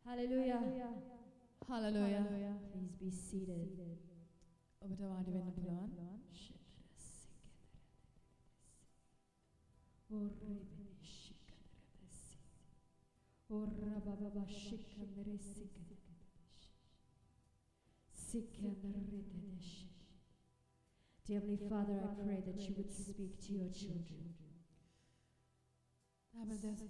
Hallelujah. Hallelujah. Please be seated. ඔබට වාඩි වෙන්න පුළුවන්. Dear Heavenly Father, I pray that you would speak to your children.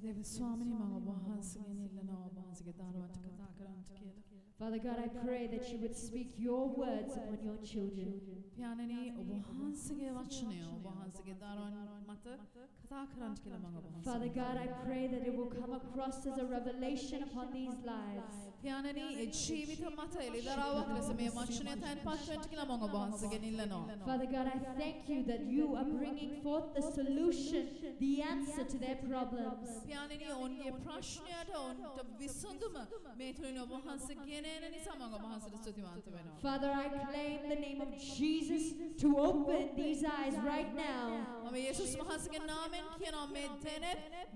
දේව ස්වාමිනී මම ඔබ වහන්සේගෙන් ඉල්ලනවා ඔබ වහන්සේගේ දරුවන්ට කතා කරන්න කියලා. Father God, I pray that you would speak your words upon your children. පියාණනි ඔබ වහන්සේගේ වචනය ඔබ වහන්සේගේ දරුවන් මත කතා කරන්න කියලා මම ඔබ වහන්සේ. Father God, I pray that it will come across as a revelation upon these lives. පියාණනි ඒ ජීවිත මත එළිදරව්වක් ලෙස මේ වචනය තැන්පත් වෙන්න කියලා මම ඔබ වහන්සේගෙන් ඉල්ලනවා. Father God, I thank you that you are bringing forth the solution, the answer to their problems. පියාණනි ඔවුන්ගේ ප්‍රශ්නයට ඔවුන්ට විසඳුම මේ තුලින් ඔබ වහන්සේ ගෙනෙන නිසා මම ඔබ වහන්සේට ස්තුතිවන්ත වෙනවා. Father, I claim the name of Jesus to open these eyes right now. මම යේසුස් වහන්සේගේ නාමයෙන් කියනවා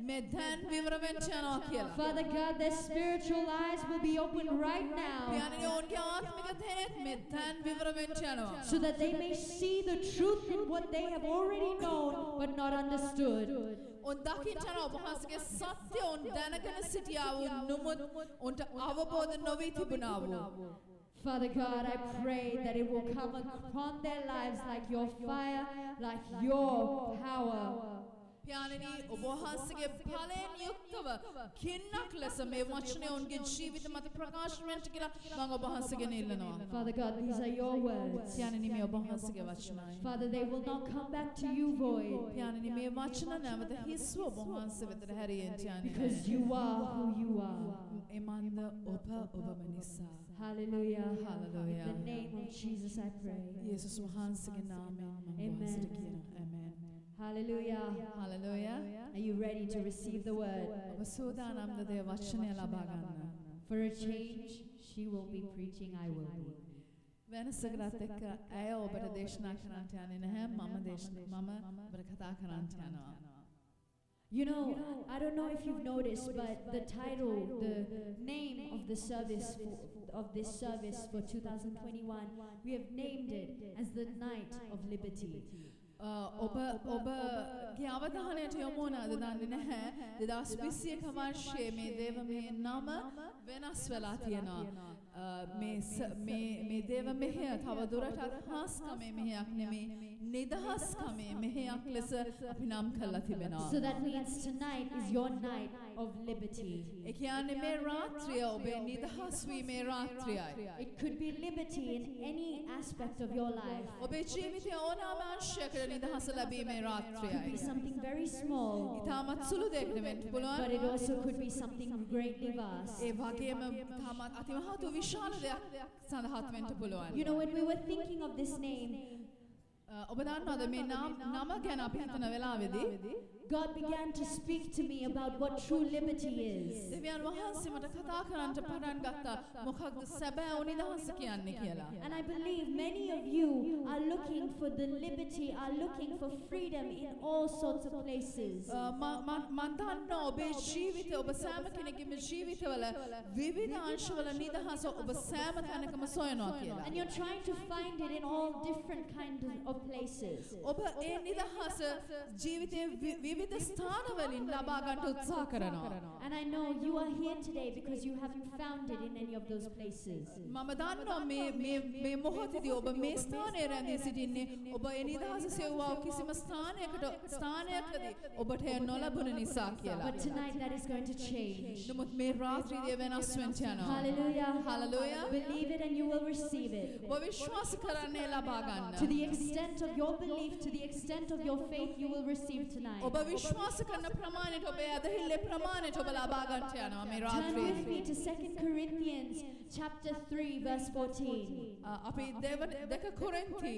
මේ දැන් විවර වෙන්න යනවා කියලා. Father God, their spiritual eyes will be open right now. පියාණනි ඔවුන්ගේ ආත්මික දැනෙත් මේ දැන් විවර වෙන්න යනවා. So that they may see the truth in what they have already known but not understood. ඔවුන් දකින්න යනවා ඔබ වහන්සේගේ සත්‍ය ඔවුන් දැනගෙන සිටියා වූ නමුත් ඔවුන්ට අවබෝධ නොවී තිබුණා වූ. Father God, I pray that it will come upon their lives like your fire, like your power. පියාණනි ඔබ වහන්සේගේ ඵලයෙන් යුක්තව කින්නක් ලෙස මේ වචනය ඔවුන්ගේ ජීවිත මත ප්‍රකාශ වෙන්න කියලා මම ඔබ වහන්සේගෙන් ඉල්ලනවා. Father God, these are your words. පියාණනි මේ ඔබ වහන්සේගේ වචනයි. Father, they will not come back to you void. පියාණනි මේ වචන නැවත හිස්ව ඔබ වහන්සේ වෙතට හැරියෙන් යන්නේ. Because you are who you are. එමන්ද ඔබම නිසා. Hallelujah. Hallelujah. In the name of Jesus I pray. යේසුස් වහන්සේගේ නාමයෙන් මම වහන්සේට කියනවා. Amen. Hallelujah. Hallelujah. Are you ready to receive the word? ඔබ සූදානම්ද දේ වචනය ලබා ගන්න? For a change, she will be preaching, I will be. වෙනසකට එක්ක ඇය ඔබට දේශනා කරන්නට යන්නේ නැහැ. මම ඔබට කතා කරන්නට යනවා. You know, I don't know if you've noticed, but the title, the name of the service, of this service for 2021, we have named it as the Night of Liberty. ඔබගේ අවධානයට යොමු වුණාද දන්නේ නැහැ 2021 වර්ෂයේ මේ දේවමේ නම වෙනස් වෙලා තියෙනවා මේ දේවමෙහෙය තව දුරටත් හාස්කමේ මෙහෙයක් නෙමේ නිදහස්කමේ මෙහෙයක් ලෙස අපි නම් කරලා තිබෙනවා. So that means tonight is your night of liberty. ඒ කියන්නේ මේ රාත්‍රිය ඔබේ නිදහස් වීමේ රාත්‍රියයි. It could be liberty in any aspect of your life. ඔබේ ජීවිතයේ ඕනෑම අංශයකට නිදහස ලැබීමේ It could රාත්‍රියයි. be something very small, ඉතාමත් සුළු දෙයක් වෙන්න පුළුවන්. but it also could be something greatly vast. ඒ වගේම තාමත් අතිමහත් විශාල දෙයක් සඳහත් වෙන්න පුළුවන්. You know, when we were thinking of this name, ඔබ දන්නවද මේ නම ගැන අපි හිතන වෙලාවේදී God began to speak to me about what true liberty is. දෙවියන් වහන්සේ මට කතා කරන්න පටන් ගත්තා මොකක්ද සැබෑ නිදහස කියන්නේ කියලා. And I believe many of you are looking for the liberty, are looking for freedom in all sorts of places. මන් දන්නවා ඔබේ ජීවිතය ඔබ සෑම කෙනෙකුගේ ජීවිතවල විවිධ අංශවල නිදහස ඔබ සෑම තැනකම සොයනවා කියලා. And you're trying to find it in all different kinds of places. ඔබ ඒ නිදහස ජීවිතයේ විවිධ ස්ථානවලින් ලබා ගන්න උත්සාහ කරනවා. And I know you are here today because you haven't found it in any of those places. මම දන්නවා මේ මොහොතේදී ඔබ මේ ස්ථානයේ රැඳී සිටින්නේ ඔබ ඒ නිදහස සෙව්වා කිසිම ස්ථානයකදී ඔබට නොලැබුණ නිසා කියලා. But tonight that is going to change. නමුත් මේ රාත්‍රියේ වෙනස් වෙන්න යනවා. Hallelujah. Hallelujah. Believe it and you will receive it. ඔබ විශ්වාස කරන්නේ ලබා ගන්න. To the extent of your belief, to the extent of your faith, you will receive tonight. ඔබ විශ්වාස කරන ප්‍රමාණයට ඔබේ ඇදහිල්ලේ ප්‍රමාණයට ඔබ ලබා ගන්නට යනවා මේ Turn රාත්‍රියේ. with me to 2 Corinthians chapter 3 verse 14. අපි දෙක කොරින්ති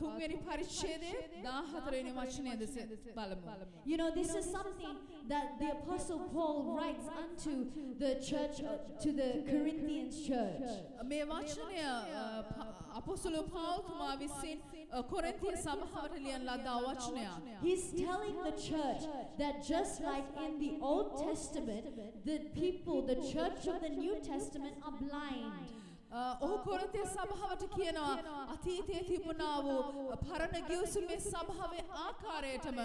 තුන්වෙනි පරිච්ඡේදයේ 14 වෙනි වචනය දෙස බලමු. You know, this is something that the Apostle Paul writes unto the church, to the Corinthians church. මේ වචනය අපොස්තල පෞල් තුමා විසින් කොරින්ති සභාවට ලියන ලද වචනයක්. He's telling the church church that just like in the Old Testament, the people, the church of the New Testament are blind. ඔහු කොරින්තිය සභාවට කියනවා අතීතයේ තිබුණා වූ පරණ ගිවිසුමේ සභාවේ ආකාරයටම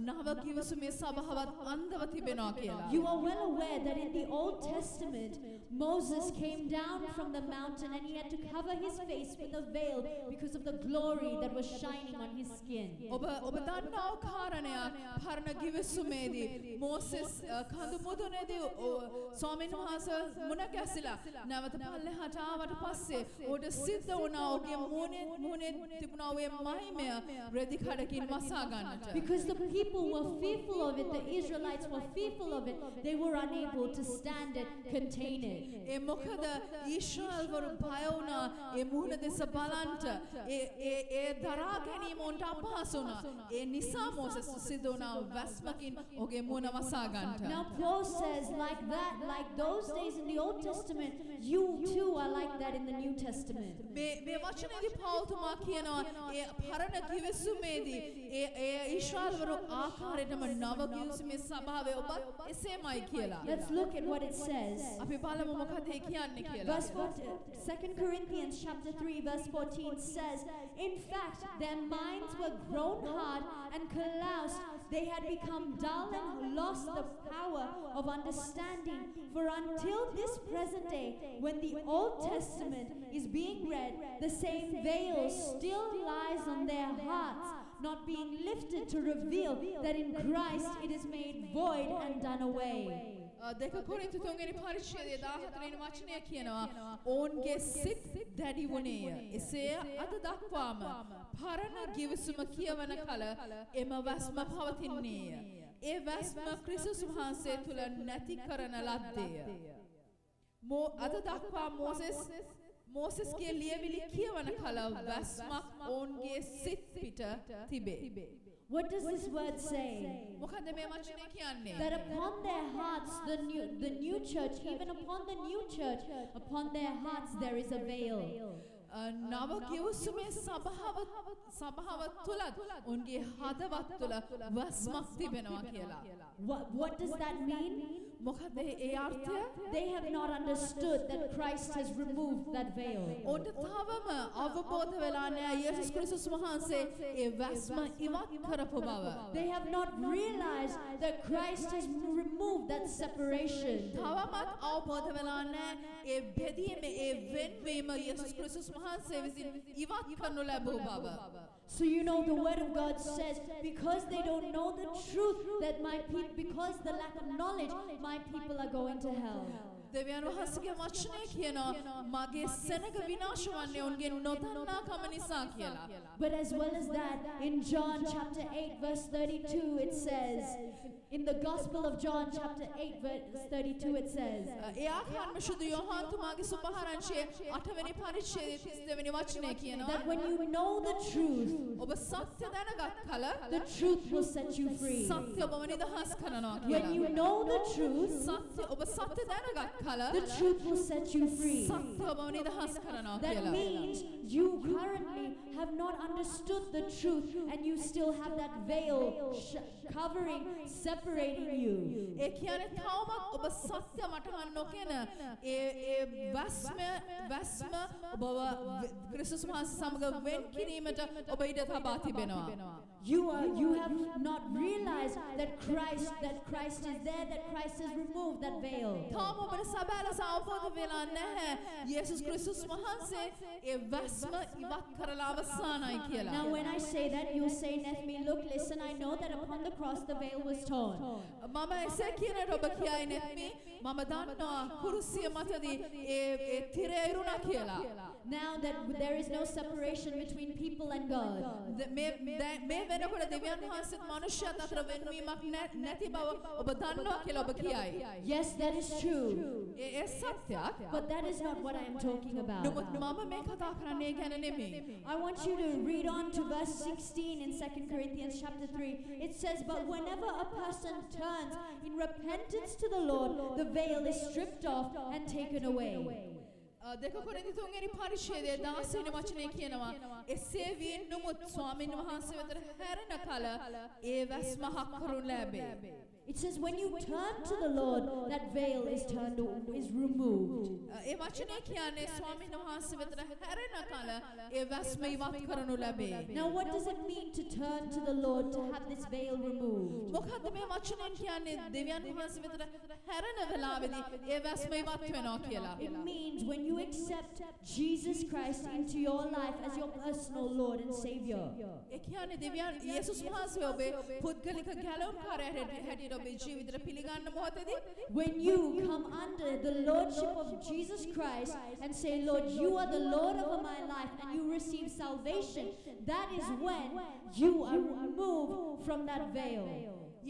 නව ගිවිසුමේ සභාවත් අන්ධව තිබෙනවා කියලා. You are well aware that in the Old Testament, Moses came down from the mountain and he had to cover his face with a veil because of the glory that was shining on his skin. ඔබ දන්නා කාරණයක් පරණ ගිවිසුමේදී මෝසෙස් කඳු මුදුනේදී ස්වාමීන් වහන්සේ මුණ ගැසිලා නැවත පල්ලෙහාට ආවට පස්සේ ඔහුට සිද්ධ වුණා ඔහුගේ මුහුණේ තිබුණා ඔය මහිමය රෙදි කඩකින් වසා ගන්නට. Because the people were fearful of it, the Israelites were fearful of it, they were unable to stand it, contain it. ඒ මොකද ඊශ්‍රායල් වරු බය වුණා ඒ මුහුණ දෙස බලන්ට ඒ දරා ගැනීම උන්ට අපහසු වුණා. ඒ නිසා මෝසෙස් සිද්ධ වුණා වැස්මකින් ඔහුගේ මුහුණ වසා ගන්නට. Now Paul says like that, like those days in the Old Testament, you too are like that in the New Testament. මේ වචනේදී පෞල්තුමා කියනවා ඒ පරණ ගිවිසුමේදී ඒ ඊශ්‍රායල් වරු ආකාරයටම නව ගිවිසුමේ සභාවේ ඔබ එසේමයි කියලා. Let's look at what it says. අපි බලමු මොකද ඒ කියන්නේ කියලා. Verse 2 Corinthians chapter 3 verse 14 says, in fact, their minds were grown hard and calloused. They had become dull and lost the power of understanding. For until this present day, when the Old Testament is being read, the same veil still lies on their hearts, not being lifted to reveal that in Christ it is made void and done away. දෙක කොරින්තු 3 වෙනි පරිච්ඡේදයේ 14 වෙනි වචනය කියනවා ඔවුන්ගේ සිත් දැඩි වුණේය. එසේ අද දක්වාම පරණ ගිවිසුම කියවන කල එම වැස්ම පවතින්නේය. ඒ වැස්ම ක්‍රිස්තුස් වහන්සේ තුල නැති කරන ලද්දේය. අද දක්වා මෝසෙස්ගේ ලියවිලි කියවන කල වැස්මක් ඔවුන්ගේ සිත් පිට තිබේ. What does this word say? මොකද මේ වචනේ කියන්නේ? That upon their hearts, the new church, even upon the new church, upon their hearts there is a veil. නව ගිවිසුමේ සභාව තුලත් උන්ගේ හදවත් තුල වස්මක් තිබෙනවා කියලා. What does that mean? මොකද ඒ අර්ථය? They have not understood that Christ has removed that veil. උන්ට තවම අවබෝධ වෙලා නැහැ යේසුස් ක්‍රිස්තුස් වහන්සේ ඒ වස්ම ඉවත් කරපු බව. They have not realized that Christ has removed that separation. තවමත් අවබෝධ වෙලා නැහැ ඒ බෙදීම ඒ වෙන්වීම යේසුස් ක්‍රිස්තුස් වහන්සේ විසින් ඉවත් කරනු ලැබුව බව. So you know the word of God says, because they don't know the truth, that because the lack of knowledge, my people are going to hell. දෙවියන් වහන්සේගේ වචනේ කියනවා මගේ සෙනග විනාශ වන්නේ උන්ගේ නොදන්නාකම නිසා කියලා. But as well as that, in John chapter 8 verse 32 it says, in the Gospel of John chapter 8 verse 32 it says, ඒ ආකාරම සුදු යෝහාන් තුමාගේ සුභාරංශයේ 8 වෙනි පරිච්ඡේදයේ 32 වෙනි වචනේ කියනවා that when you know the truth, ඔබ සත්‍ය දැනගත් කල the truth will set you free. සත්‍ය ඔබව නිදහස් කරනවා කියලා. When you know the truth, ඔබ සත්‍ය දැනගත් කල the truth will set you free. සත්‍ය ඔබව නිදහස් කරනවා That කියලා. means you currently have not understood the truth and you still have that veil covering, separating you. ඒ කියන්නේ තවමත් ඔබ සත්‍ය මතහන් නොකන ඒ වැස්ම ඔබව ක්‍රිස්තුස් වහන්සේ සමග වෙන් කිරීමට ඔබ ඉඩ තබා තිබෙනවා. You have not realized that Christ is there, that Christ has removed that veil. තාම ඔබට සබෑලස අවබෝධ වෙලා නැහැ යේසුස් ක්‍රිස්තුස් වහන්සේ ඒ වැස්ම ඉවත් කරලා අවසానයි කියලා. Now when I say that, you say, Nethmi, look, listen, I know that upon the cross the veil was torn. මම එසේ කියනට ඔබ කියයි නැත්මි මම දන්නවා කුරුසිය මතදී ඒ තිරය ඉරුණා කියලා. Now that there is no separation between people and God. මේ වෙනකොට දෙවියන් වහන්සේත් මනුෂ්‍යයත් අතර වෙන්වීමක් නැති බව ඔබ දන්නවා කියලා ඔබ කියයි. Yes, that is true. ඒ සත්‍යයක්. But that is not what I am talking about. මම මේ කතා කරන්නේ ගැන නෙමෙයි. I want you to read on to verse 16 in 2 Corinthians chapter 3. It says, but whenever a person turns in repentance to the Lord, the veil is stripped off and taken away. දෙක කොරින්ති 3 වෙනි පරිච්ඡේදයේ 16 වෙනි වචනේ කියනවා එසේ වීන් නුමුත් ස්වාමීන් වහන්සේ වෙතට හැරෙන කල ඒ වැස්ම හක් කරුන් ලැබේ. It says when you turn to the Lord, that veil is removed. ඒ වචනේ කියන්නේ ස්වාමීන් වහන්සේ වෙතට හැරෙන කල ඒ වැස්ම ඉවත් කරනු ලැබේ. Now what does it mean to turn to the Lord to have this veil removed? මොකද්ද මේ වචනෙන් කියන්නේ දෙවියන් වහන්සේ වෙතට හැරෙන වෙලාවේදී ඒ වැස්ම ඉවත් වෙනවා කියලා. It means when you accept Jesus Christ into your life as your personal Lord and Savior. ඒ කියන්නේ දෙවියන් යේසුස් වහන්සේ ඔබේ පුද්ගලික ගැලවුම්කාරයා හැටියට ඔබේ ජීවිතේ පිළිගන්න මොහොතේදී when you come under the lordship of Jesus Christ and say, Lord, you are the Lord over my life, and you receive salvation, that is when you are removed from that veil.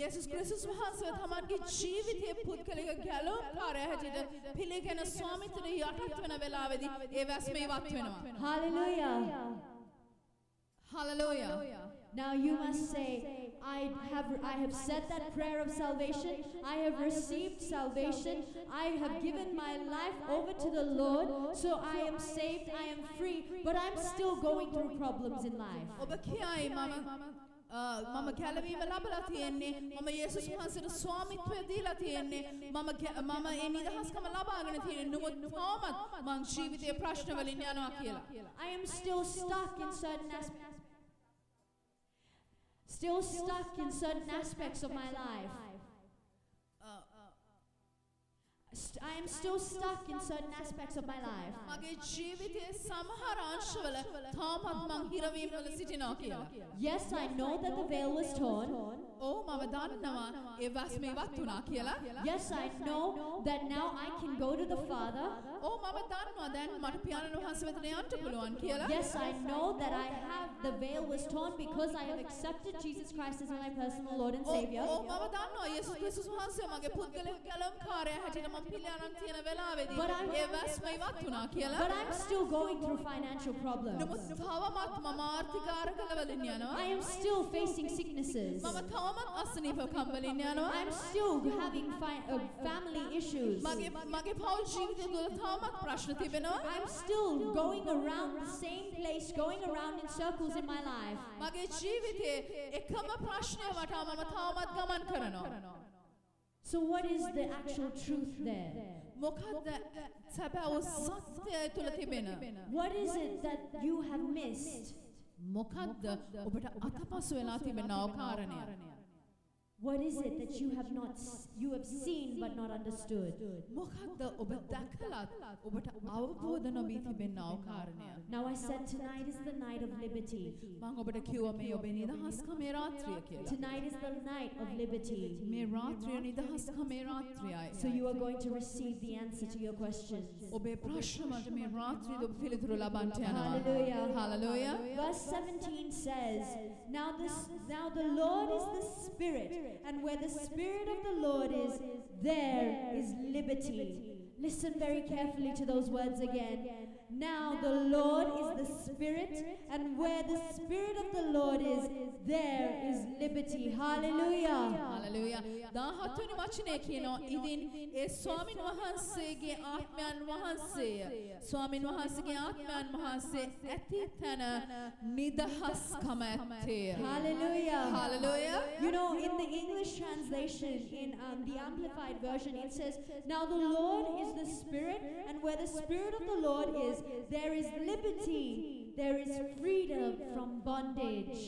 යේසුස් ක්‍රිස්තුස් වහන්සේ තමන්ගේ ජීවිතයේ පුද්ගලික ගැලවුම්කාරයා හැටියට පිළිගෙන ස්වාමිත්වයට යටත් වෙන වෙලාවේදී ඒ වැස්ම ඉවත් වෙනවා. Hallelujah. Hallelujah. Now you must say, I have said that prayer of salvation. I have received salvation. I have given my life over to the Lord. So I am saved. I am free. But I'm still going through problems in life. ඔබ කියයි මම ගැලවීම ලැබලා තියෙන්නේ මම යේසුස් වහන්සේට ස්වාමිත්වය දීලා තියෙන්නේ මම ඒ නිදහස්කම ලබාගෙන තියෙන්නේ නමුත් තාමත් මං ජීවිතයේ ප්‍රශ්න වලින් යනවා කියලා. I am still stuck in certain aspects of my life. I am still stuck in certain aspects of my life. මගේ ජීවිතයේ සමහර අංශවල තාමත් මං හිරවීම වල සිටිනවා කියලා. Yes, I know that the veil was torn. මම දන්නවා ඒ වැස්ම ඉවත් වුණා කියලා. Yes, I know that now I can go to the Father. මම දන්නවා දැන් මට පියාණන් වහන්සේ වෙතට යන්න පුළුවන් කියලා. Yes, I know that the veil was torn because I have accepted Jesus Christ as my personal Lord and Savior. මම දන්නවා යේසුස් ක්‍රිස්තුස් වහන්සේ මගේ පුද්ගලික ගැලවුම්කාරයා හැටියට මම පිළිඅරන් තියෙන වෙලාවේදී ඒ වැස්ම ඉවත් වුණා කියලා. But I'm still going through financial problems. නමුත් තවමත් මම ආර්ථික අරගල වලින් යනවා. I am still facing sicknesses. මම තවමත් අසනීපකම් වලින් යනවා. I'm still having family issues. මගේ පෞල් ජීවිතය තුළ තවමත් ප්‍රශ්න තිබෙනවා. I'm still going around the same place, going around in circles in my life. මගේ ජීවිතයේ එකම ප්‍රශ්නය වටා මම තවමත් ගමන් කරනවා. So what is the actual truth there? මොකද්ද සැබෑ සත්‍යය තුළ තිබෙන? What is it that you have missed? මොකද්ද ඔබට අතපසු වෙලා තිබෙනා කාරණය? What is it that you have seen but not understood? මොකද්ද ඔබ දැකලත් ඔබට අවබෝධ නොවී තිබෙනා කාරණය? Now I said tonight is the night of liberty. මම ඔබට කිව්වා මේ ඔබේ නිදහස්කමේ රාත්‍රිය කියලා. Tonight is the night of liberty. මේ රාත්‍රිය නිදහස්කමේ රාත්‍රියයි. So you are going to receive the answer to your questions. ඔබේ ප්‍රශ්න වලට මේ රාත්‍රියේදී ඔබ පිළිතුරු ලබන්න යනවා. Hallelujah. Hallelujah. Verse 17 says, Now the Lord is the Spirit, and where the Spirit of the Lord is, there is liberty. Listen very carefully to those words again. Now the Lord is the Spirit, and where the Spirit of the Lord is, there is liberty. Hallelujah. Hallelujah. 17 වෙනි වචනේ කියනවා ඉතින් ඒ ස්වාමින් වහන්සේගේ ආත්මයන් වහන්සේය. ස්වාමින් වහන්සේගේ ආත්මයන් වහන්සේ ඇති තැන නිදහස්කම ඇත්තේ. Hallelujah. Hallelujah. You know, in the English translation, in the Amplified version, it says, Now the Lord is the Spirit, and where the Spirit of the Lord is, there is liberty, there is freedom from bondage.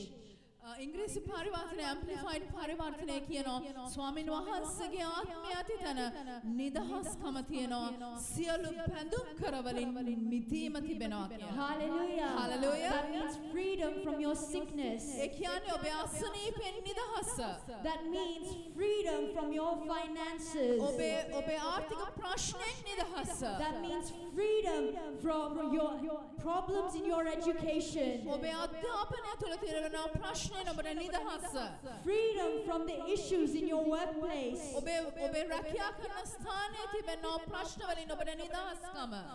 ඉංග්‍රීසි පරිවර්තනය ඇම්ප්ලිෆයිඩ් පරිවර්තනය කියනවා ස්වාමින් වහන්සේගේ ආත්මය ඇති තැන නිදහස්කම තියෙනවා සියලු බැඳුම් කරවලින් මිදීම තිබෙනවා කියලා. Hallelujah. Hallelujah. That means freedom from your sickness. ඒ කියන්නේ ඔබේ අසනීපෙන් නිදහස. That means freedom from your finances. ඔබේ ආර්ථික ප්‍රශ්නෙන් නිදහස. That means freedom from your problems in your education. ඔබේ අධ්‍යාපනය තුළ තියෙන ප්‍රශ්න freedom from the issues in your workplace.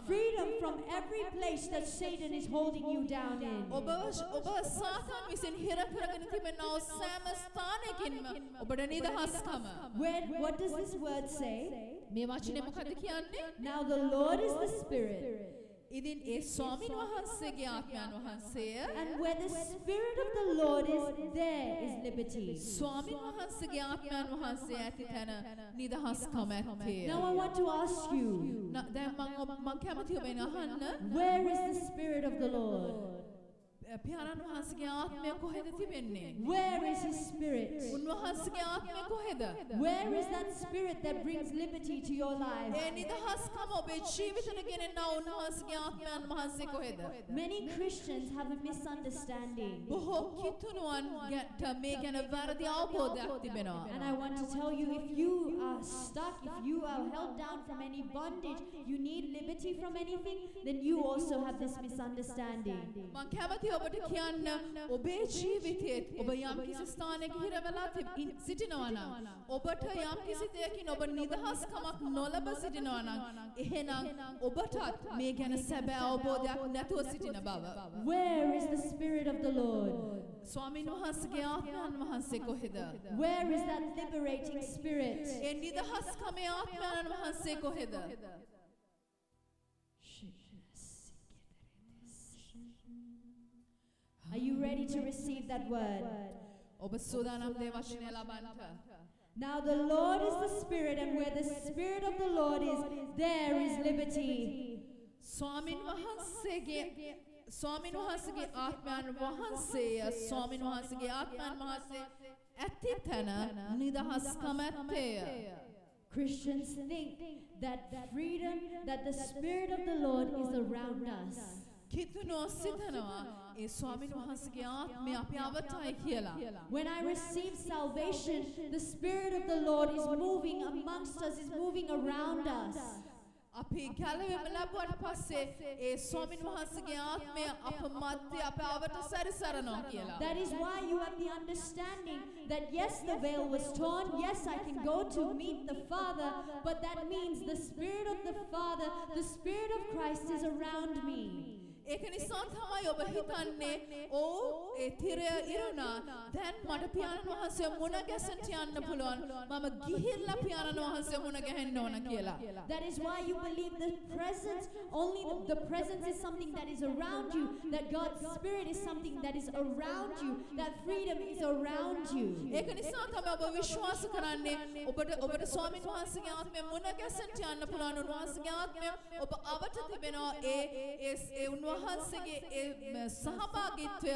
Freedom from every place that Satan is holding you down in. What does this word say? Now the Lord is the Spirit. ඉතින් ඒ ස්වාමීන් වහන්සේගේ ආත්මයන් වහන්සේය And where the Spirit of the Lord is, there is liberty. ස්වාමීන් වහන්සේගේ ආත්මයන් වහන්සේ ඇති තැන නිදහස්කම ඇත්තේ. Now I want to ask you, දැන් මම කැමතියි ඔබෙන් අහන්න where is the Spirit of the Lord? පියාණන් වහන්සේගේ ආත්මය කොහෙද තිබෙන්නේ? Where is His Spirit? උන්වහන්සේගේ ආත්මය කොහෙද? Where is that Spirit that brings liberty to your life? ඒ නිදහස්කම ඔබේ ජීවිතයට ගෙනෙනා උන්වහන්සේගේ ආත්මයන් වහන්සේ කොහෙද? Many Christians have a misunderstanding. බොහෝ කිතුණුවන්ට මේ ගැන වැරදි අවබෝධයක් තිබෙනවා. And I want to tell you, if you are stuck, if you are held down from any bondage, you need liberty from anything, then you also have this misunderstanding. මම කැමතියි ඔබට කියන්න ඔබේ ජීවිතයේ ඔබ යම් කිසි ස්ථානයක හිර වෙලා සිටිනවා නම් ඔබට යම් කිසි දෙයකින් ඔබ නිදහස්කමක් නොලබ සිටිනවා නම් එහෙනම් ඔබටත් මේ ගැන සැබෑ අවබෝධයක් නැතුව සිටින බව. Where is the Spirit of the Lord? ස්වාමීන් වහන්සේගේ ආත්මයන් වහන්සේ කොහෙද? Where is that liberating Spirit? ඒ නිදහස්කමේ ආත්මයන් වහන්සේ කොහෙද? Are you ready to receive that word? ඔබ සූදානම් දේ වචනය ලබන්නට. Now the Lord is the Spirit, and where the Spirit of the Lord is, there is liberty. ස්වාමීන් වහන්සේගේ ආත්මයන් වහන්සේය ස්වාමීන් වහන්සේගේ ආත්මයන් වහන්සේ ඇති තැන නිදහස්කම ඇත්තේය. Christians think that freedom, that the Spirit of the Lord is around us. කිතුණෝ සිතනවා ඒ ස්වාමීන් වහන්සේගේ ආත්මය අපේ අවතයි කියලා. When I receive salvation, the Spirit of the Lord is moving amongst us, is moving around us. අපි ගැලවෙම ලැබුවට පස්සේ ඒ ස්වාමීන් වහන්සේගේ ආත්මය අප මැද්දේ අප අවට සැරිසරනවා කියලා. That is why you have the understanding that yes, the veil was torn, yes, I can go to meet the Father, but that means the Spirit of the Father, the Spirit of Christ is around me. ඒක නිසා තමයි ඔබ හිතන්නේ ඒ තිරය ඉරුණා දැන් මට පියාණන් වහන්සේ මුණ ගැසෙන්න යන්න පුළුවන් මම ගිහිල්ලා පියාණන් වහන්සේ මුණ ගැහෙන්න ඕන කියලා. That is why you believe the presence, only the presence is something that is around you, that God's Spirit is something that is around you, that freedom is around you. ඒක නිසා තමයි ඔබ විශ්වාස කරන්නේ ඔබට ස්වාමීන් වහන්සේගේ ආත්මය මුණ ගැසෙන්න යන්න පුළුවන් උන්වහන්සේගේ ආත්මය ඔබ අවට තිබෙනවා ඒ වහන්සේගේ සහභාගීත්වය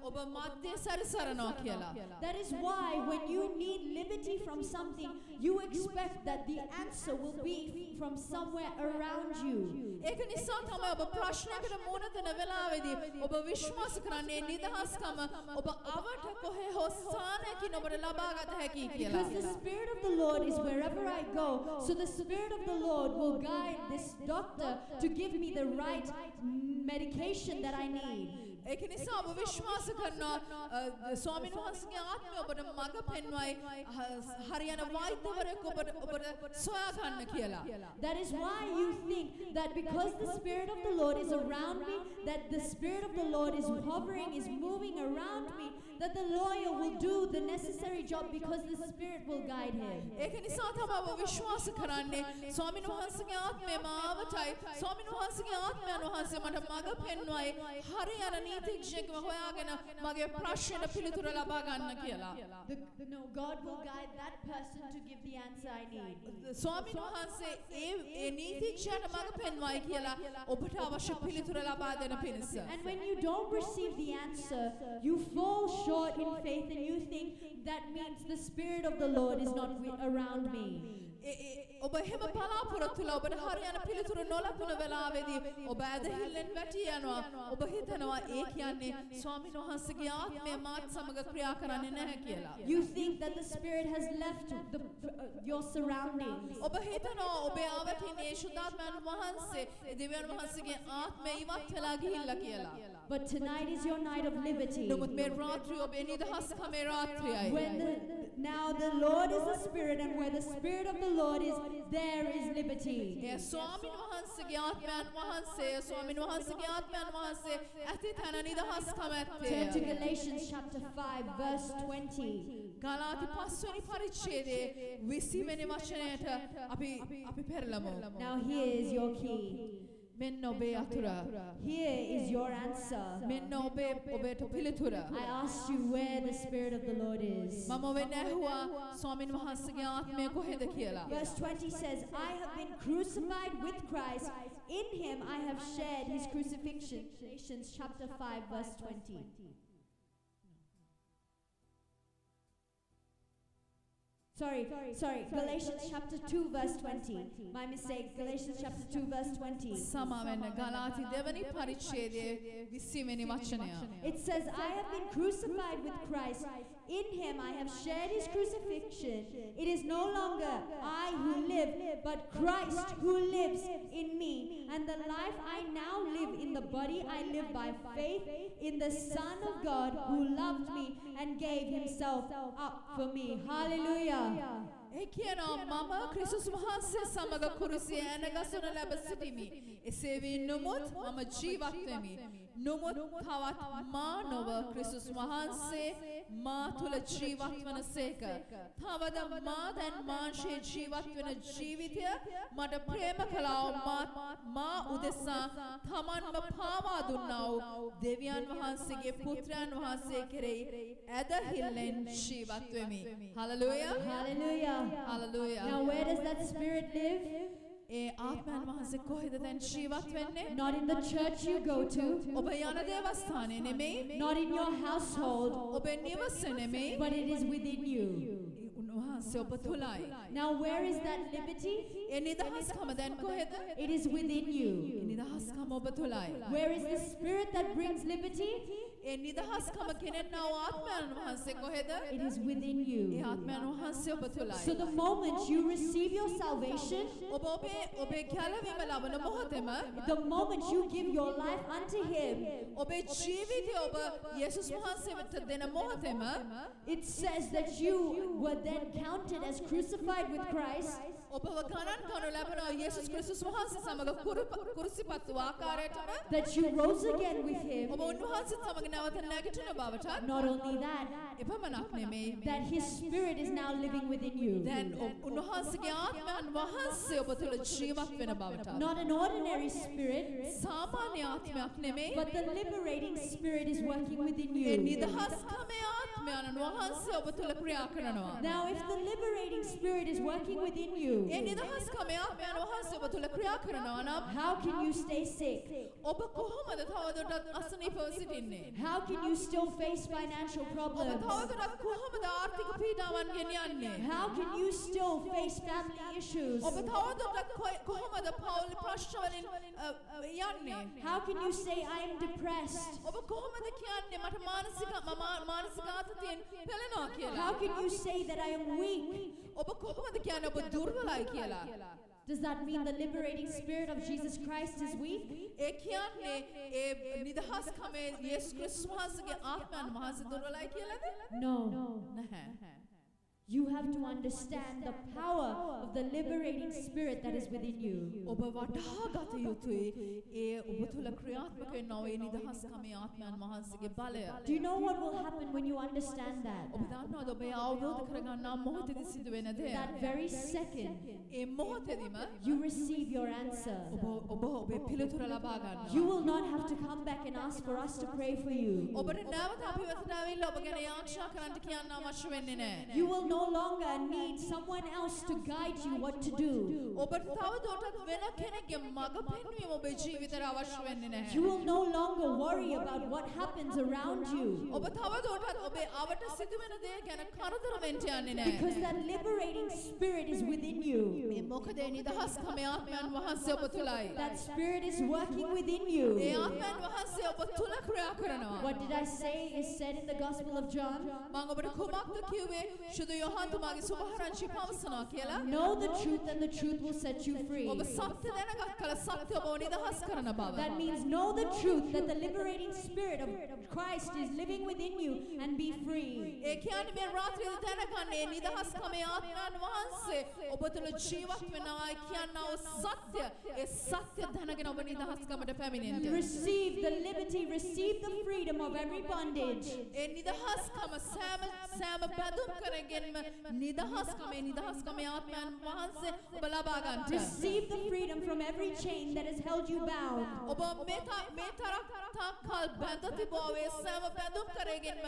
ඔබ මැද්දේ සැරිසරනවා කියලා. That is why when you need liberty from something, you expect that the answer will be from somewhere around you. ඒක නිසා තමයි ඔබ ප්‍රශ්නයකට මුහුණ දෙන වෙලාවේදී ඔබ විශ්වාස කරන්නේ නිදහස්කම ඔබ අවට කොහේ හෝ ස්ථානයකින් ඔබට ලබා ගත හැකියි කියලා. Because the Spirit of the Lord is wherever I go, so the Spirit of the Lord will guide this doctor to give me the right medication that I need. ඒක නිසා ඔබ විශ්වාස කරනවා ස්වාමීන් වහන්සේගේ ආත්මය ඔබට මඟ පෙන්වයි හරියන වෛද්‍යවරයෙක් ඔබට සොයා ගන්න කියලා. That is why you think that because the Spirit of the Lord is around me, that the Spirit of the Lord is hovering, is moving around me, that the lawyer will do the necessary job because the Spirit will guide him. ඒක නිසා තමයි ඔබ විශ්වාස කරන්නේ ස්වාමීන් වහන්සේගේ ආත්මය මාවටයි ස්වාමීන් වහන්සේගේ ආත්මයන් වහන්සේ මට මඟ පෙන්වයි හරියන නීතිඥයෙක්ව හොයාගෙන මගේ ප්‍රශ්නෙට පිළිතුර ලබා ගන්න කියලා. No, God will guide that person to give the answer I need. ස්වාමීන් වහන්සේ ඒ නීතිඥයාට මඟ පෙන්වයි කියලා ඔබට අවශ්‍ය පිළිතුර ලබා දෙන පිණිස. And when you don't receive the answer, you fall short in faith and you think that means the Spirit of the Lord is not around me. ඔබ එහෙම බලාපොරොත්තු වෙලා ඔබට හරියන පිළිතුර නොලැබුණ වෙලාවේදී ඔබ ඇදහිල්ලෙන් වැටි යනවා. ඔබ හිතනවා ඒ කියන්නේ ස්වාමීන් වහන්සේගේ ආත්මය මාත් සමග ක්‍රියා කරන්නේ නැහැ කියලා. You think that the Spirit has left your surroundings. ඔබ හිතනවා ඔබේ ආවතින් ඒ ශුද්ධාත්මයන් වහන්සේ දෙවියන් වහන්සේගේ ආත්මය ඉවත් වෙලා ගිහිල්ලා කියලා. But tonight is your night of liberty. නමුත් මේ රාත්‍රිය ඔබේ නිදහස්කමේ රාත්‍රියයි. Now the Lord is the Spirit, and where the Spirit of the Lord is, there is liberty. ස්වාමීන් වහන්සේගේ ආත්මයන් වහන්සේ ස්වාමීන් වහන්සේගේ ආත්මයන් වහන්සේ ඇති තැන නිදහස්කම ඇත්තේ. Turn to Galatians chapter 5 verse 20. ගලාති 5 වෙනි පරිච්ඡේදයේ 20 වෙනි වචනයට අපි පෙරලමු. Now here is your key. මෙන්න ඔබේ අතුර. Here is your answer. මෙන්න ඔබට පිළිතුර. I asked you where the Spirit of the Lord is. මම ඔබෙන් ඇහුවා ස්වාමීන් වහන්සේගේ ආත්මය කොහෙද කියලා. Verse 20 says, I have been crucified with Christ. In him I have shared his crucifixion. Galatians chapter 5 verse 20. Sorry. Galatians chapter 2 verse 20. My mistake. Galatians chapter 2 verse 20. සමාවෙන්න ගලාති දෙවනි පරිච්ඡේදයේ 20 වෙනි වචනය. It says, I have been crucified with Christ. In him I have shared his crucifixion. It is no longer I who live, but Christ who lives in me. And the life I now live in the body I live by faith in the Son of God who loved me and gave himself up for me. Hallelujah. ඒ කියනවා මම ක්‍රිස්තුස් වහන්සේ සමග කුරුසියේ ඇනගසන ලැබ සිටිමි. එසේ වී නොමුත් මම ජීවත් වෙමි. නොමුත් තවත් මා නොව ක්‍රිස්තුස් වහන්සේ මා තුල ජීවත් වනසේක. තවද මා දැන් මාංශයේ ජීවත් වෙන ජීවිතය මට ප්‍රේම කළා මා උදෙසා තමන්ම පාවා දුන්නා වූ දෙවියන් වහන්සේගේ පුත්‍රයන් වහන්සේ කෙරෙහි ඇදහිල්ලෙන් ජීවත් වෙමි. Hallelujah. Hallelujah. Hallelujah. Now where does that Spirit live? ඒ ආත්මයන් වහන්සේ කොහෙද දැන් ජීවත් වෙන්නේ? Not in the church you go to. ඔබ යන දේවස්ථානයේ නෙමෙයි. Not in your household. ඔබේ නිවසේ නෙමෙයි. But it is within you. උන්වහන්සේ ඔබ තුලයි. Now where is that liberty? ඒ නිදහස්කම දැන් කොහෙද? It is within you. ඒ නිදහස්කම ඔබ තුලයි. Where is the Spirit that brings liberty? ඒ නිදහස්කම කෙනෙක්ව ආත්මයන් වහන්සේ කොහෙද? It is within you. ඒ ආත්මයන් වහන්සේ ඔබ තුලයි. So the moment you receive your salvation, ඔබේ ගැලවීම ලබන මොහොතේම, the moment you give your life unto him, ඔබේ ජීවිතය ඔබ යේසුස් වහන්සේ වෙත දෙන මොහොතේම, it says that you were then counted as crucified with Christ. ඔබව ගණන් කරනු ලැබෙනවා යේසුස් ක්‍රිස්තුස් වහන්සේ සමග කුරුසිපත් වූ ආකාරයටම. That you rose again with him. ඔබ උන්වහන්සේ සමග නැවත නැගිටින බවට. Not only that, එපමණක් නෙමෙයි. that his Spirit is now living within you. දැන් උන්වහන්සේගේ ආත්මයන් වහන්සේ ඔබ තුළ ජීවත් වෙන බවට. Not an ordinary spirit, සාමාන්‍ය ආත්මයක් නෙමෙයි. but the liberating Spirit is working within you. ඒ නිදහස්කමේ ආත්මයන් වහන්සේ ඔබ තුළ ක්‍රියා කරනවා. Now if the liberating Spirit is working within you, ඒ නිදහස්කමේ ආත්මයන් වහන්සේ ඔබ තුළ ක්‍රියා කරනවා නම්, how can you stay sick? ඔබ කොහොමද තවදුරටත් අසනීපව සිටින්නේ? How can you still face financial ඔබ problems? තවදුරටත් කොහොමද ආර්ථික පීඩාවන් ගෙන යන්නේ? How can you still face family issues? ඔබ තවදුරටත් කොහොමද පෞල් ප්‍රශ්න වලින් යන්නේ? How can you say I am depressed? ඔබ කොහොමද කියන්නේ මට මානසික ආතතියෙන් පෙළෙනවා කියලා? How can you say that I am weak? ඔබ කොහොමද කියන්නේ ඔබ දුර්වලයි කියලා? Does that mean the liberating Spirit of Jesus Christ is weak? ඒ කියන්නේ ඒ නිදහස්කමේ යේසුස් ක්‍රිස්තුස් වහන්සේගේ ආත්මයන් වහන්සේ දුර්වලයි කියලාද? No. නැහැ. You have to understand the power of the liberating Spirit that is within you. ඔබ වටහා ගත යුතුයි ඒ ඔබ තුළ ක්‍රියාත්මක වෙනා ඒ නිදහස්කමේ ආත්මයන් වහන්සේගේ බලය. Do you know what will happen when you understand that? ඔබ දන්නවද ඔබ අවබෝධ කරගන්නා මොහොතේදී සිදුවෙන දේ? That very second, A මොහොතේදීම you receive your answer. ඔබ ඔබේ පිළිතුර ලබා ගන්නවා. You will not have to come back and ask for us to pray for you. ඔබට නැවත අපි වෙතට ඇවිල්ලා ඔබ ගැන යාචනා කරන්න කියන්න අවශ්‍ය වෙන්නේ නැහැ. You will no longer need someone else to guide you what to do. ඔබට තවදුරටත් වෙන කෙනෙක්ගේ මඟ පෙන්වීම ඔබේ ජීවිතේට අවශ්‍ය වෙන්නේ නැහැ. You will no longer worry about what happens around you. ඔබ තවදුරටත් ඔබේ අවට සිදුවෙන දේ ගැන කරදර වෙන්න යන්නේ නැහැ. Because that liberating Spirit is within you. මේ මොකද ඒ නිදහස්කමේ ආත්මයන් වහන්සේ ඔබ තුලයි. That Spirit is working within you. ඒ ආත්මයන් වහන්සේ ඔබ තුල ක්‍රියා කරනවා. What did I say is said in the Gospel of John? මම ඔබට කුමක්ද කිව්වේ? සුදු යෝහන් තුමාගේ සුභාරංචි පවසනවා කියලා. Know the truth and the truth will set you free. ඔබ සත්‍ය දැනගත් කල සත්‍ය ඔබව නිදහස් කරන බව. That means know the truth that the liberating Spirit of Christ is living within you and be free. ඒ කියන්නේ මේ රාත්‍රියේ දැනගන්නේ නිදහස්කමේ ආත්මයන් වහන්සේ ඔබ තුල ජීවත් වෙනවා කියනවා සත්‍ය. ඒ සත්‍ය දැනගෙන ඔබ නිදහස්කමට පැමිණෙන්න. Receive the liberty, receive the freedom of every bondage. ඒ නිදහස්කම සෑම බැඳුම් කරගෙන්ම නිදහස්කමේ ආත්මයන් වහන්සේ ඔබ ලබා ගන්නට. Receive the freedom from every chain that has held you bound. ඔබ මේ තරක් බැඳ තිබෝවේ සෑම බැඳුම් කරගෙන්ම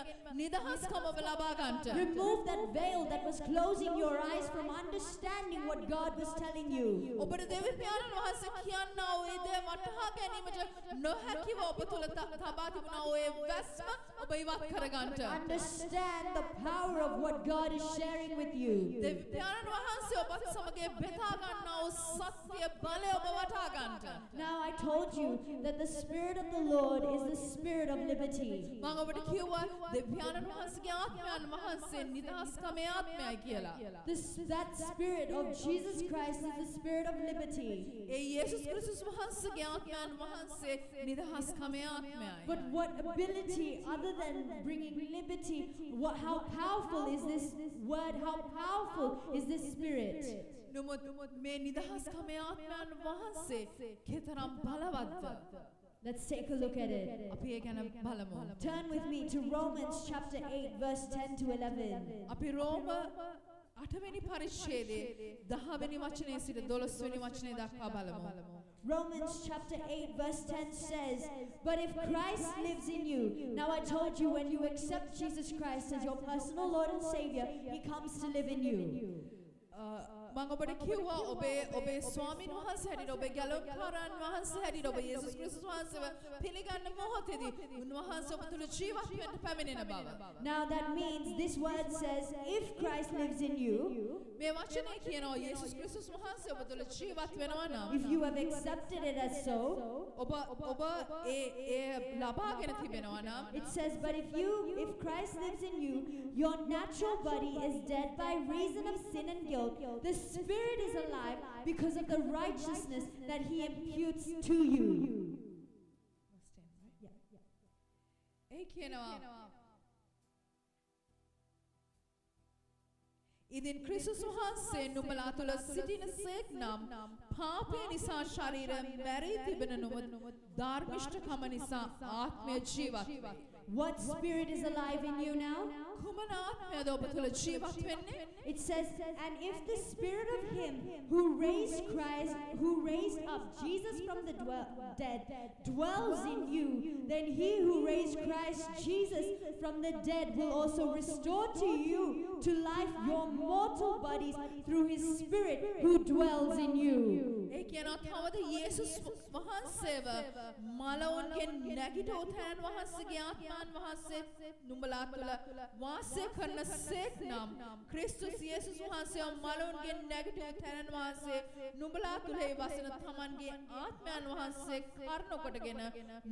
නිදහස්කම ඔබ ලබා ගන්නට. Remove that veil that was closing your eyes from understanding what God was telling you. ඔබට දෙවියන් වහන්සේ කියන්නා වූ ඒ දේ වටහා ගැනීමට නොහැකිව ඔබ තුල තබා තිබුණා වූ ඒ වැස්ම ඔබ ඉවත් කර ගන්නට. Understand the power of what God is sharing with you. දෙවියන් වහන්සේ ඔබත් සමග බෙදා ගන්නා වූ සත්‍ය බලය ඔබ වටහා ගන්නට. Now I told you that the Spirit of the Lord is the Spirit of liberty. මම ඔබට කිව්වා දෙවියන් වහන්සේගේ ආත්මයන් වහන්සේ නිදහස්කමේ ආත්මයයි කියලා. That Spirit of Jesus Christ is the Spirit of liberty. ඒ යේසුස් ක්‍රිස්තුස් වහන්සේගේ ආත්මයන් වහන්සේ නිදහස්කමේ ආත්මයයි. But what ability other than bringing liberty, how powerful is this word? How powerful is this Spirit? නමුත් මේ නිදහස්කමේ ආත්මයන් වහන්සේ කෙතරම් බලවත්ද? Let's take a look at it. අපි ඒ ගැන බලමු. Turn with me to Romans chapter 8 verse 10 to 11. අපි රෝම 8 වෙනි පරිච්ඡේදයේ 10 වෙනි වචනයේ සිට 12 වෙනි වචනය දක්වා බලමු. Romans chapter 8 verse 10 says, "But if Christ lives in you," now I told you when you accept Jesus Christ as your personal Lord and Savior, He comes to live in you. මම ඔබට කිව්වා ඔබේ ස්වාමීන් වහන්සේ හැටියට ඔබේ ගැලවුම්කාරයන් වහන්සේ හැටියට ඔබ යේසුස් ක්‍රිස්තුස් වහන්සේව පිළිගන්න මොහොතේදී උන්වහන්සේ ඔබ තුළ ජීවත් වෙන්න පැමිණෙන බව. Now that means this word says, if Christ lives in you, මේ වචනේ කියනවා යේසුස් ක්‍රිස්තුස් වහන්සේ ඔබ තුළ ජීවත් වෙනවා නම්, if you have accepted it as so, ඔබ ඒ ලබාගෙන තිබෙනවා නම්, it says, but if Christ lives in you, your natural body is dead by reason of sin and guilt. The Spirit is alive because of the righteousness that He imputes to you. ඒ කියනවා ඉදින් ක්‍රිස්තුස් වහන්සේ නුඹලා තුළ සිටිනසේක් නම් පාපය නිසා ශරීරය මැරී තිබෙන නමුත් ධර්මිෂ්ඨකම නිසා ආත්මය ජීවත් වේ. What spirit is alive in you now? කුමන ආත්මයද ඔබ තුළ ජීවත් වෙන්නේ? It says, and if the Spirit of Him who raised up Jesus from the dead dwells in you, then He who raised Christ Jesus from the dead will also restore to you to life your mortal bodies through His Spirit who dwells in you. ඒ කියනවා තවද යේසුස් වහන්සේව මලවුන්ගෙන් නැගිට උතැන් වහන්සේගේ ආත්මයන් වහන්සේ නුඹලා තුළ වාසය කරන සේක් නම් ක්‍රිස්තුස් යේසුස් වහන්සේව මලවුන්ගෙන් නැගිට උතැන් වහන්සේ නුඹලා තුළ ඒ වසන තමන්ගේ ආත්මයන් වහන්සේ කර්ණ කොටගෙන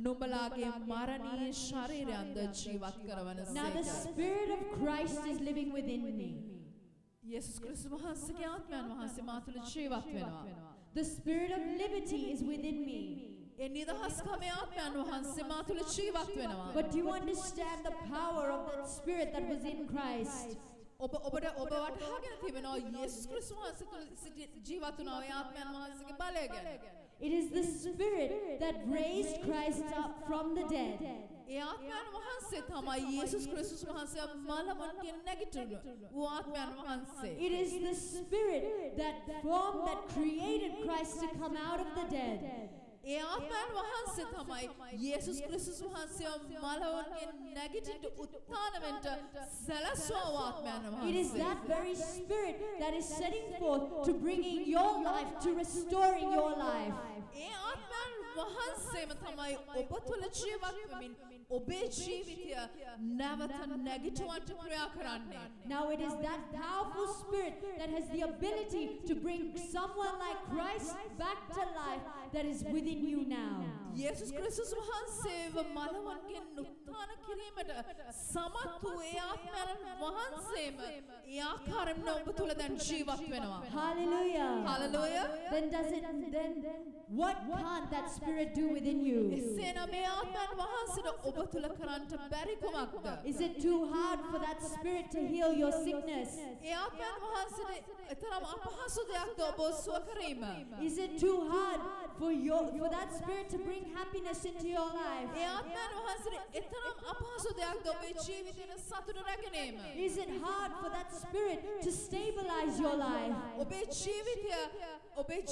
නුඹලාගේ මරණීය ශරීරයන්ද ජීවත් කරවන සේක. Now the Spirit of Christ is living within me. යේසුස් ක්‍රිස්තුස් වහන්සේගේ ආත්මයන් වහන්සේ මා තුළ ජීවත් වෙනවා. The Spirit of liberty is within me. ඒ නිදහස්කමේ ආත්මයන් වහන්සේ මා තුළ ජීවත් වෙනවා. But do you understand the power of that Spirit that was in Christ? ඔබ වටහාගෙන තිබෙනවා යේසුස් ක්‍රිස්තුස් වහන්සේ තුළ ජීවත් වුණා ඒ ආත්මයන් වහන්සේගේ බලය ගැන. It is the Spirit that raised Christ up from the dead. ඒ ආත්මයන් වහන්සේ තමයි යේසුස් ක්‍රිස්තුස් වහන්සේ මලවුන්ගෙන් නැගිටින වූ ආත්මයන් වහන්සේ. It is the Spirit that created Christ to come out of the dead. ඒ ආත්මයන් වහන්සේ තමයි යේසුස් ක්‍රිස්තුස් වහන්සේ මලවුන්ගෙන් නැගිටින්න උත්ථාන වෙන්න සැලසුවා ආත්මයන් වහන්සේ. It is that very Spirit that is setting forth to bringing your life, to restoring your life. ඒ ආත්මයන් වහන්සේම තමයි ඔබ තුළ ජීවත් වෙමින් ඔබේ ජීවිතය නැවත නැගිටවන්න ක්‍රියා කරන්නේ. Now it is that powerful Spirit that has the ability to bring someone like Christ back to life that is within you now. යේසුස් ක්‍රිස්තුස් වහන්සේව මලවුන්ගෙන් උත්ථාන කිරීමට සමත් වූ ඒ ආත්මයන් වහන්සේම ඒ ආකාරයෙන්ම ඔබ තුළ දැන් ජීවත් වෙනවා. Hallelujah. Hallelujah. Then what can't that Spirit do within you? එසේනම් මේ ආත්මයන් වහන්සේට ඔබ තුළ කරන්නට බැරි කුමක්ද? Is it too hard for that Spirit to heal your sickness? ඒ ආත්මයන් වහන්සේට එතරම් අපහසු දෙයක්ද ඔබ සුව කිරීම? Is it too hard for that Spirit to bring bring happiness into your life? ඒ ආත්මයන් වහන්සේ එතරම් අපහසු දෙයක්ද ඔබේ ජීවිතේ සතුට රැගෙනීම? Is it hard for that spirit to stabilize your life? ඔබේ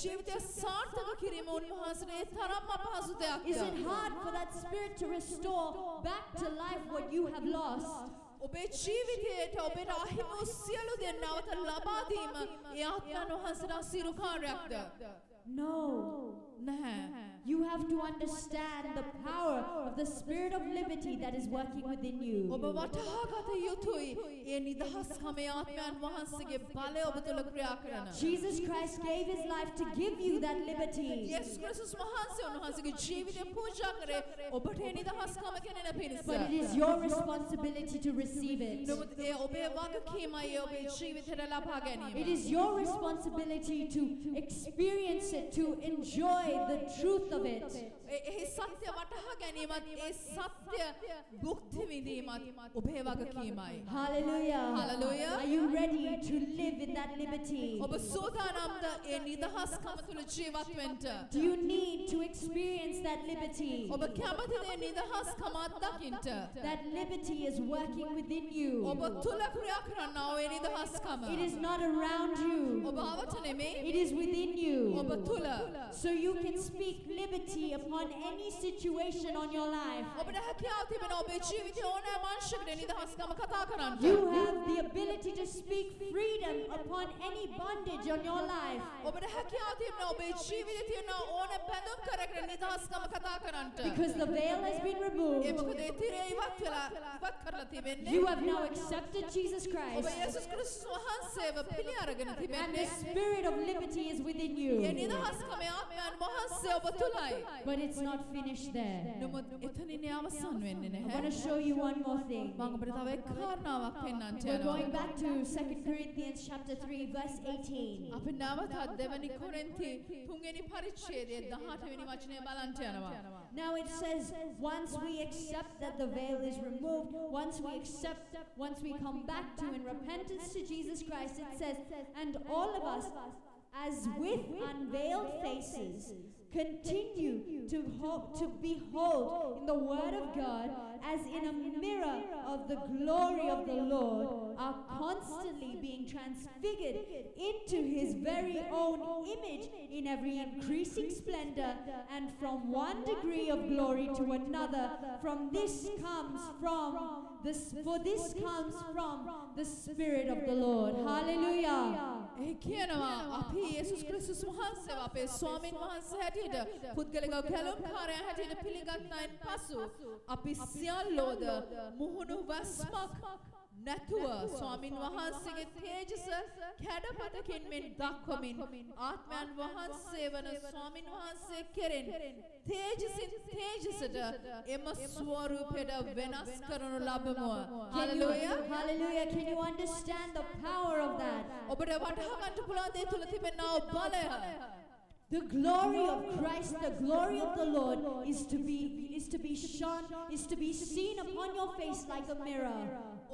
ජීවිතය සාර්ථක කිරීම උන්වහන්සේට ඒ තරම් අපහසු දෙයක්ද? Is it hard for that spirit to restore back to life what you have lost? ඔබේ ජීවිතයට ඔබට අහිමි වූ සියලු දේ නැවත ලබා දීම ඒ ආත්මයන් වහන්සේට අසීරුකාරයක්ද? No. නැහැ. You have to understand the power of the spirit of liberty that is working within you. ඔබ වටහාගත යුතුයි ඒ නිදහස්කම ඒ ආත්මයන් වහන්සේගේ බලය ඔබ තුළ ක්‍රියා කරන. Jesus Christ gave his life to give you that liberty. යේසුස් ක්‍රිස්තුස් වහන්සේ උන්වහන්සේගේ ජීවිතය පූජා කරේ ඔබට ඒ නිදහස්කම කෙනෙන පිණිස. But it is your responsibility to receive it. නමුත් ඒ ඔබේ වගකීමයි ඔබේ ජීවිතයට ලබා ගැනීම. It is your responsibility to experience it, to enjoy the truth of it. ඒ සත්‍ය වටහා ගැනීමත් ඒ සත්‍ය භුක්ති විඳීමත් ඔබේ වගකීමයි. Hallelujah. Hallelujah. Are you ready to live in that liberty? ඔබ සූදානම්ද ඒ නිදහස්කම තුළ ජීවත් වෙන්න? Do you need to experience that liberty? ඔබ කැමතිද ඒ නිදහස්කම අත්දකින්න? That liberty is working within you. ඔබ තුළ ක්‍රියා කරන්නා වූ ඒ නිදහස්කම. It is not around you. ඔබ අවට නෙමෙයි. It is within you. ඔබ තුළ. So you can speak liberty upon any situation on your life. ඔබට හැකියාව තිබෙනවා ඔබේ ජීවිතයේ ඕනෑම අංශයකට නිදහස්කම කතා කරන්න. You have the ability to speak freedom upon any bondage on your life. ඔබට හැකියාව තිබෙනවා ඔබේ ජීවිතයේ තියෙන ඕන බැඳුම් කරගෙන නිදහස්කම කතා කරන්න. Because the veil has been A removed. මොකද ඒ තිරය ඉවත් කරලා තිබෙන්නේ. You have now accepted Jesus ඔබ Christ. යේසුස් ක්‍රිස්තුස් වහන්සේව පිළි අරගෙන And the තිබෙන්නේ. spirit of liberty is within A you. නිදහස්කම ආත්මයන් වහන්සේ ඔබ තුලයි. But it's not finished there. නමුත් එතනින් අවසන් වෙන්නේ I නැහැ. want to show you one more thing. මම ඔබට තව එක් කාරණාවක් පෙන්වන්න We're යනවා. going back to 2 Corinthians chapter 3 verse 18. අපි නැවතත් දෙවැනි කොරින්ති 3 වෙනි පරිච්ඡේදයේ 18 වෙනි වචනය බලන්න යනවා. Now it says, once we accept that the veil is removed, once we come back to in repentance to Jesus Christ, it says, and all of us, as with unveiled faces, continue to behold in the word of God as in a mirror of the glory of the Lord, are constantly being transfigured into his very own image in every increasing splendor, and from one degree of glory to another. This comes from the Spirit of the Lord. Hallelujah. ඒ කියනවා අපි යේසුස් ක්‍රිස්තුස් වහන්සේව අපේ ස්වාමීන් වහන්සේ හැටියට පුද්ගලිකව කැලුම්කාරයා හැටියට පිළිගන්නයින් පසු අපි සියල්ලෝද මුහුණු වස්මක් නැතුව ස්වාමීන් වහන්සේගේ තේජස කැඩපතකින් මෙන් දක්වමින් ආත්මයන් වහන්සේ වන ස්වාමීන් වහන්සේ කෙරෙන් තේජසින් තේජසට එම ස්වරූපයට වෙනස් කරනු ලබමු. Hallelujah. Hallelujah. Can you understand the power of that? ඔබට වටහා ගන්න පුළුවන් දේ තුල තිබෙනා බලය. The glory of Christ, the glory of the Lord is to be shone, is to be seen upon your face like a mirror.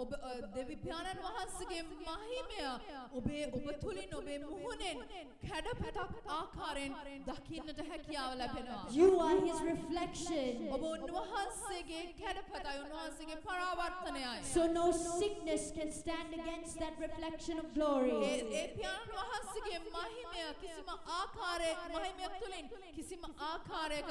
ඔබ දෙවි පියාණන් වහන්සේගේ මහිමය ඔබ තුලින් ඔබේ මුහුණෙන් කැඩපතක් ආකාරයෙන් දකින්නට හැකියාව ලැබෙනවා. You are his reflection. ඔබ උන්වහන්සේගේ කැඩපතයි උන්වහන්සේගේ පරාවර්තනයයි. So no sickness can stand against that reflection of glory. ඒ පියාණන් වහන්සේගේ මහිමය කිසිම ආකාරයක මහිමයක් තුලින් කිසිම ආකාරයක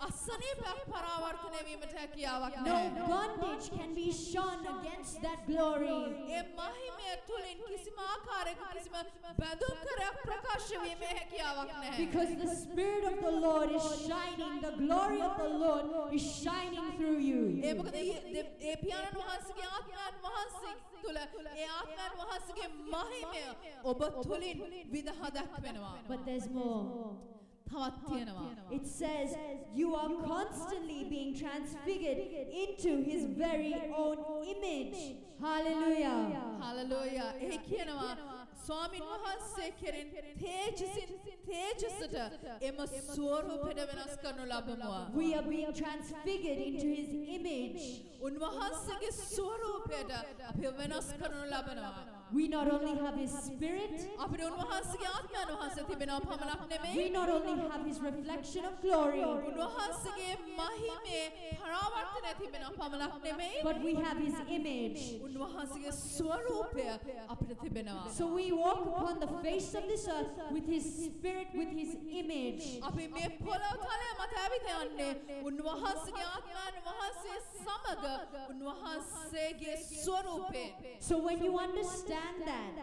අසනීපයක් පරාවර්තනය වීමට හැකියාවක් No නැහැ. bondage can be shone against that glory. ඒ මහිමය තුලින් කිසිම ආකාරයක කිසිම බඳුන්කරයක් ප්‍රකාශ වීමේ හැකියාවක් නැහැ. Because the Spirit of the Lord is shining, the glory of the Lord is shining through you. ඒ මොකද ඒ පියාණන් වහන්සේගේ ආත්මයන් වහන්සේ තුල ඒ ආත්මයන් වහන්සේගේ මහිමය ඔබ තුලින් විදහා දක්වනවා. But there's more. තවත් තියෙනවා. It says you are constantly being transfigured into his very own image. Hallelujah. Hallelujah. ඒ කියනවා ස්වාමීන් වහන්සේ කෙරෙන් තේජසට එම ස්වරූපයට වෙනස් කරනු ලබමු. We are being transfigured into his image. උන්වහන්සේගේ ස්වරූපයට අපි වෙනස් කරනු ලබනවා. We not only have His Spirit, අපිට උන්වහන්සේගේ ආත්මයන් වහන්සේ තිබෙනවා පමණක් we නෙමෙයි. not only have His reflection of glory, උන්වහන්සේගේ මහිමේ පරාවර්තනය තිබෙනවා පමණක් නෙමෙයි. but we have His image. උන්වහන්සේගේ ස්වරූපය අපිට තිබෙනවා. So we walk upon the face of this earth with His Spirit, with His image. අපි මේ පොළොව තලය මත ඇවිත් යන්නේ උන්වහන්සේගේ ආත්මයන් වහන්සේ සමග උන්වහන්සේගේ ස්වරූපයෙන්. So when you understand that,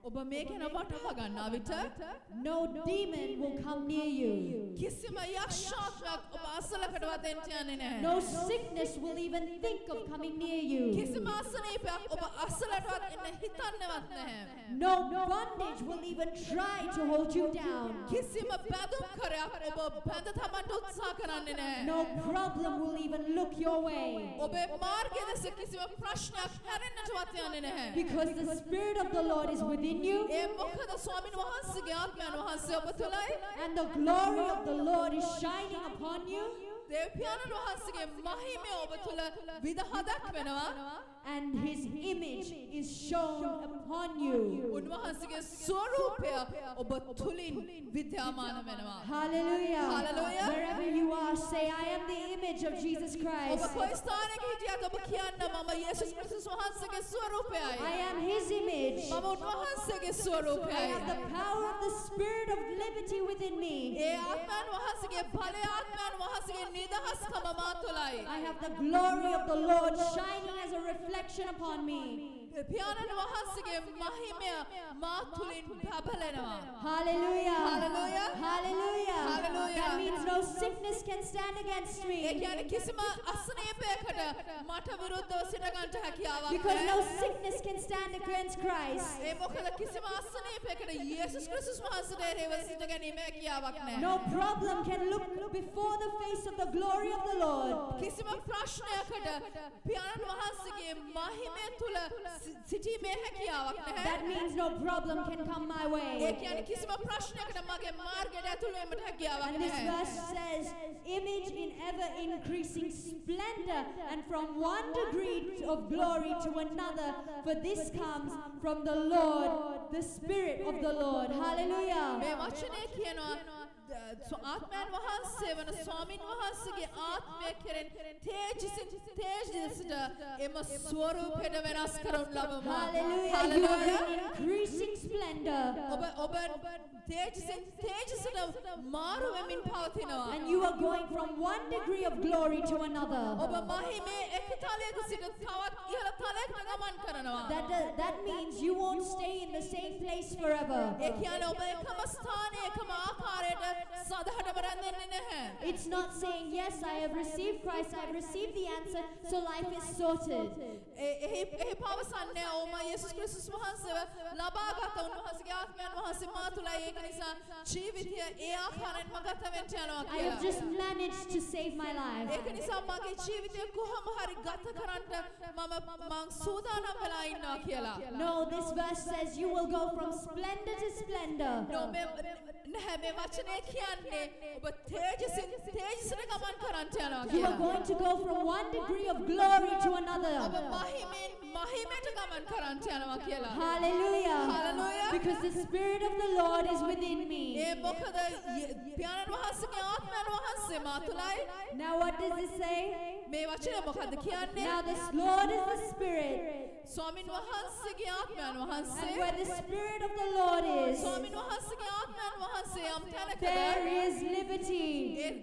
ඔබ මේක වටහා ගන්නා විට no demon will come near you. කිසිම යක්ෂාත්මයක් ඔබ අසලකටවත් එන්න යන්නේ නැහැ. No sickness will even think of coming near you. කිසිම අසනීපයක් ඔබ අසලටවත් එන්න හිතන්නවත් නැහැ. No bondage will even try to hold you down. කිසිම බැඳුම් කරයක් ඔබ බැඳ තබන්න උත්සාහ කරන්නේ නැහැ. No problem will even look your way. ඔබේ මාර්ගය දෙස කිසිම ප්‍රශ්නයක් හැරෙන්නටවත් යන්නේ නැහැ. Because the Spirit of the Lord is within you, ඒ මොකද ස්වාමීන් වහන්සේගේ ආත්මයන් වහන්සේ ඔබ තුළයි. and the glory of the Lord is shining upon you, දේව්‍යානන් වහන්සේගේ මහිමය ඔබ තුළ විදහා දක්වනවා. and His image is shown upon you. උන්වහන්සේගේ ස්වරූපය ඔබ තුළින් විද්‍යාමාන වෙනවා. Hallelujah. Hallelujah. Wherever you are, say, I am the image of Jesus ඔබ Christ. කොයි ස්ථානයක හිටියත් ඔබ කියන්න මම යේසුස් ක්‍රිස්තුස් වහන්සේගේ ස්වරූපයයි. I am His image. මම උන්වහන්සේගේ I ස්වරූපයයි. have the power of the Spirit of liberty within me. ඒ ආත්මයන් වහන්සේගේ බලය ආත්මයන් වහන්සේගේ නිදහස්කම මා තුළයි. I have the glory of the Lord shining as a reflection upon me. පියාණන් වහන්සේගේ මහිමය මා තුළින් බබලනවා. Hallelujah. Hallelujah. Hallelujah. Hallelujah. That means no sickness can stand against A me. කියන්නේ කිසිම අසනීපයකට මට විරුද්ධව සිට ගන්නට හැකියාවක් Because නැහැ. no sickness can stand against Christ. ඒ මොකද කිසිම අසනීපයකට යේසුස් ක්‍රිස්තුස් වහන්සේට එරෙහිව සිට ගැනීම හැකියාවක් නැහැ. No problem can look before the face of the glory of the Lord. කිසිම ප්‍රශ්නයකට පියාණන් වහන්සේගේ මහිමය තුල සිටීමේ හැකියාවක් නැහැ. That means no problem can come my A way. කියන්නේ කිසිම ප්‍රශ්නයකට මගේ මාර්ගයට ඇතුළු වෙන්නට හැකියාවක් And this නැහැ. verse says, image in ever increasing splendor, and from one degree of glory to another, for this comes from the Lord, the Spirit of the Lord. Hallelujah. මේ වචනේ කියනවා ආත්මයන් වහන්සේ වන ස්වාමින් වහන්සේගේ ආත්මය කෙරෙන් තේජසිට එම ස්වරූපයට වෙනස් කරනු ලබමු. Hallelujah. You Hallelujah. are increasing splendor. ඔබ තේජසිට මාරු වෙමින් පවතිනවා. And you are going from one degree of glory to another. ඔබ මහිමේ එක තලයක සිට තවත් ඉහළ තලයකට ගමන් කරනවා. That means you won't stay in the same place forever. ඒ කියන්නේ ඔබ එකම ස්ථානයේ එකම ආකාරයට සදහටම රැඳෙන්නේ නැහැ. It's not saying, yes, I have received Christ, I have received the answer, so life is sorted. එහි පවසන්නේ ඔව් මම යේසුස් ක්‍රිස්තුස් වහන්සේව ලබාගත් උන්වහන්සේගේ ආත්මයන් වහන්සේ මා තුළයි ඒක නිසා ජීවිතය ඒ ආකාරයෙන්ම ගත වෙන්න යනවා I have කියලා. just managed to save my life. ඒක නිසා මගේ ජීවිතය කොහොම හරි ගත කරන්න මම සූදානම් වෙලා ඉන්නවා කියලා. No, this verse says you will go from splendor to splendor. නැහැ මේ වචනේ කියන්නේ ඔබ තේජසිට ගමන් කරන්න යනවා You are කියලා. going to go from one degree of glory to ඔබ another. මහිමයට ගමන් කරන්න යනවා කියලා. Hallelujah. Hallelujah. Because the Spirit of the Lord is within me. ඒ මොකද පියාණන් වහන්සේගේ ආත්මයන් වහන්සේ මා තුළයි. Now what does it say? මේ වචනේ මොකද්ද කියන්නේ? Now this Lord is the Spirit. ස්වාමින් වහන්සේගේ ආත්මයන් වහන්සේ And where the Spirit of the Lord is, ස්වාමින් වහන්සේගේ ආත්මයන් වහන්සේ යම් තැනක there is liberty.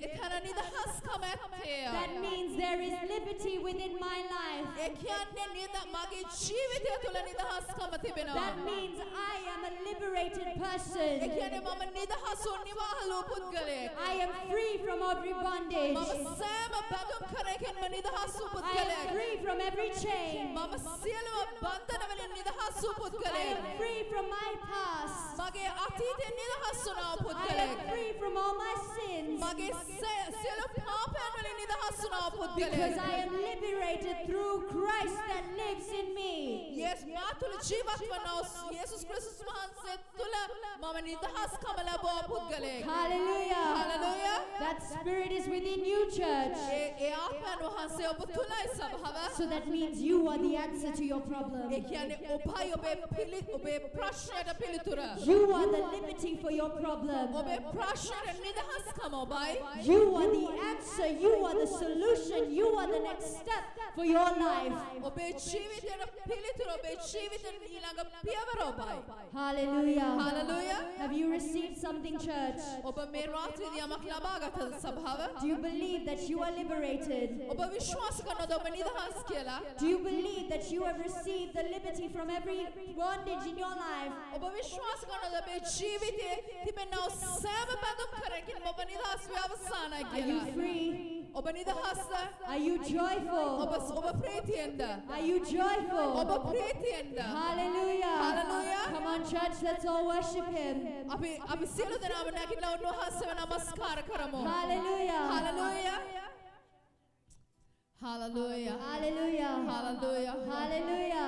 එතන නිදහස්කම ඇත්තේ. That means there is liberty within my life. ඒ කියන්නේ මගේ ජීවිතය තුළ නිදහස්කම තිබෙනවා. That means I am a liberated person. ඒ කියන්නේ මම නිදහසු නිවාහලු පුද්ගලයෙක්. I am free from every bondage. මම සෑම බඳුන් කරකින්ම නිදහසු I am පුද්ගලයෙක්. free from every chain. මම සියලුම බන්ධන වලින් නිදහසු I පුද්ගලයෙක්. am free from my past. මගේ අතීතයෙන් නිදහස් වුණා I am පුද්ගලයෙක්. free from all my sins. මගේ සියලු පාපයන් වලින් නිදහස් වුණා Because පුද්ගලයෙක්. I am liberated liberated through Christ that lives in me. Yes, මාතුල ජීවත් වන යේසුස් ක්‍රිස්තුස් වහන්සේ තුල මම නිදහස්කම ලැබුවා පුද්ගලයෙක්. Hallelujah. Hallelujah. That spirit is within you, church. ඒ ආත්මයන් වහන්සේ ඔබ තුලයි සභාව. So that means you are the answer to your problem. ඒ කියන්නේ ඔබයි ඔබේ ප්‍රශ්නයට පිළිතුර. You are the liberty for your problem. ඔබේ ප්‍රශ්නයට නිදහස්කම ඔබයි. You are the answer. You are the solution. You are the next step for your life. ඔබේ ජීවිතයට පිළිතුර ඔබේ ජීවිතේ ඊළඟ පියවර ඔබයි. Hallelujah. Hallelujah. Have you received something, church? ඔබ මේ රාත්‍රියේදී යමක් ලබා ගත්තද සභාව? Do you believe that you are liberated? ඔබ විශ්වාස කරනවද ඔබ නිදහස් කියලා? Do you believe that you have received the liberty from every bondage in your life? ඔබ විශ්වාස කරනවද ඔබේ ජීවිතයේ තිබෙනා සෑම බඳුන් කරකින් ඔබ නිදහස් වෙ අවසానයි Are you කියලා? free? ඔබ නිදහස්ද? Are you joyful? ඔබ ප්‍රීතියෙන්ද? Are you joyful? ඔබ ප්‍රීතියෙන්ද? Hallelujah. Hallelujah. Come on, church, let's all worship him. අපි සියලු දෙනාම නැගිටලා උන්වහන්සේව නමස්කාර කරමු. Hallelujah. Hallelujah. Hallelujah. Hallelujah. Hallelujah. Hallelujah.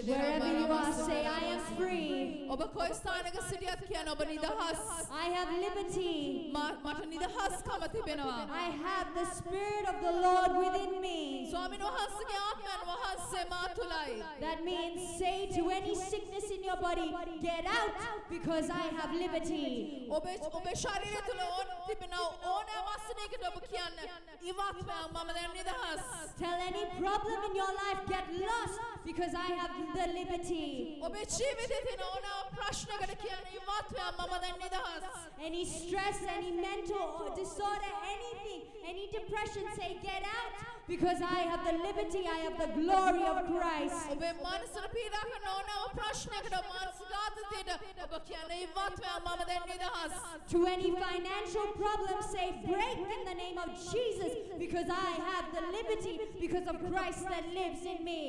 Wherever you are, say, I am free. ඔබ කොයි ස්ථානයක සිටියත් කියන ඔබ නිදහස්. I have liberty. මට නිදහස්කම තිබෙනවා. I have the Spirit of the Lord within me. ස්වාමීන් වහන්සේගේ ආත්මයන් වහන්සේ මා තුලයි. That means say to any sickness in your body, get out because I have liberty. ඔබේ ශරීරය තුල තිබෙනා ඕනෑම අසනයකට ඔබ කියන්න ඉවත් වෙනවා මම දැන් නිදහස්. Tell any problem in your life, get lost because I have the liberty. ඔබේ ජීවිතේ තියෙන ඕනෑම ප්‍රශ්නකට කියන්න ඉවත් වෙනවා මම දැන් නිදහස්. Any stress, any mental disorder, anything, any depression, say get out because I have the liberty, I have the glory of Christ. ඔබේ මනසට පීඩා කරන ඕනෑම ප්‍රශ්නයකට මානසික ආතතියට ඔබ කියන්න ඉවත් වෙනවා මම දැන් නිදහස්. To any financial problem, say break in the name of Jesus because I have the liberty because of Christ that lives in me.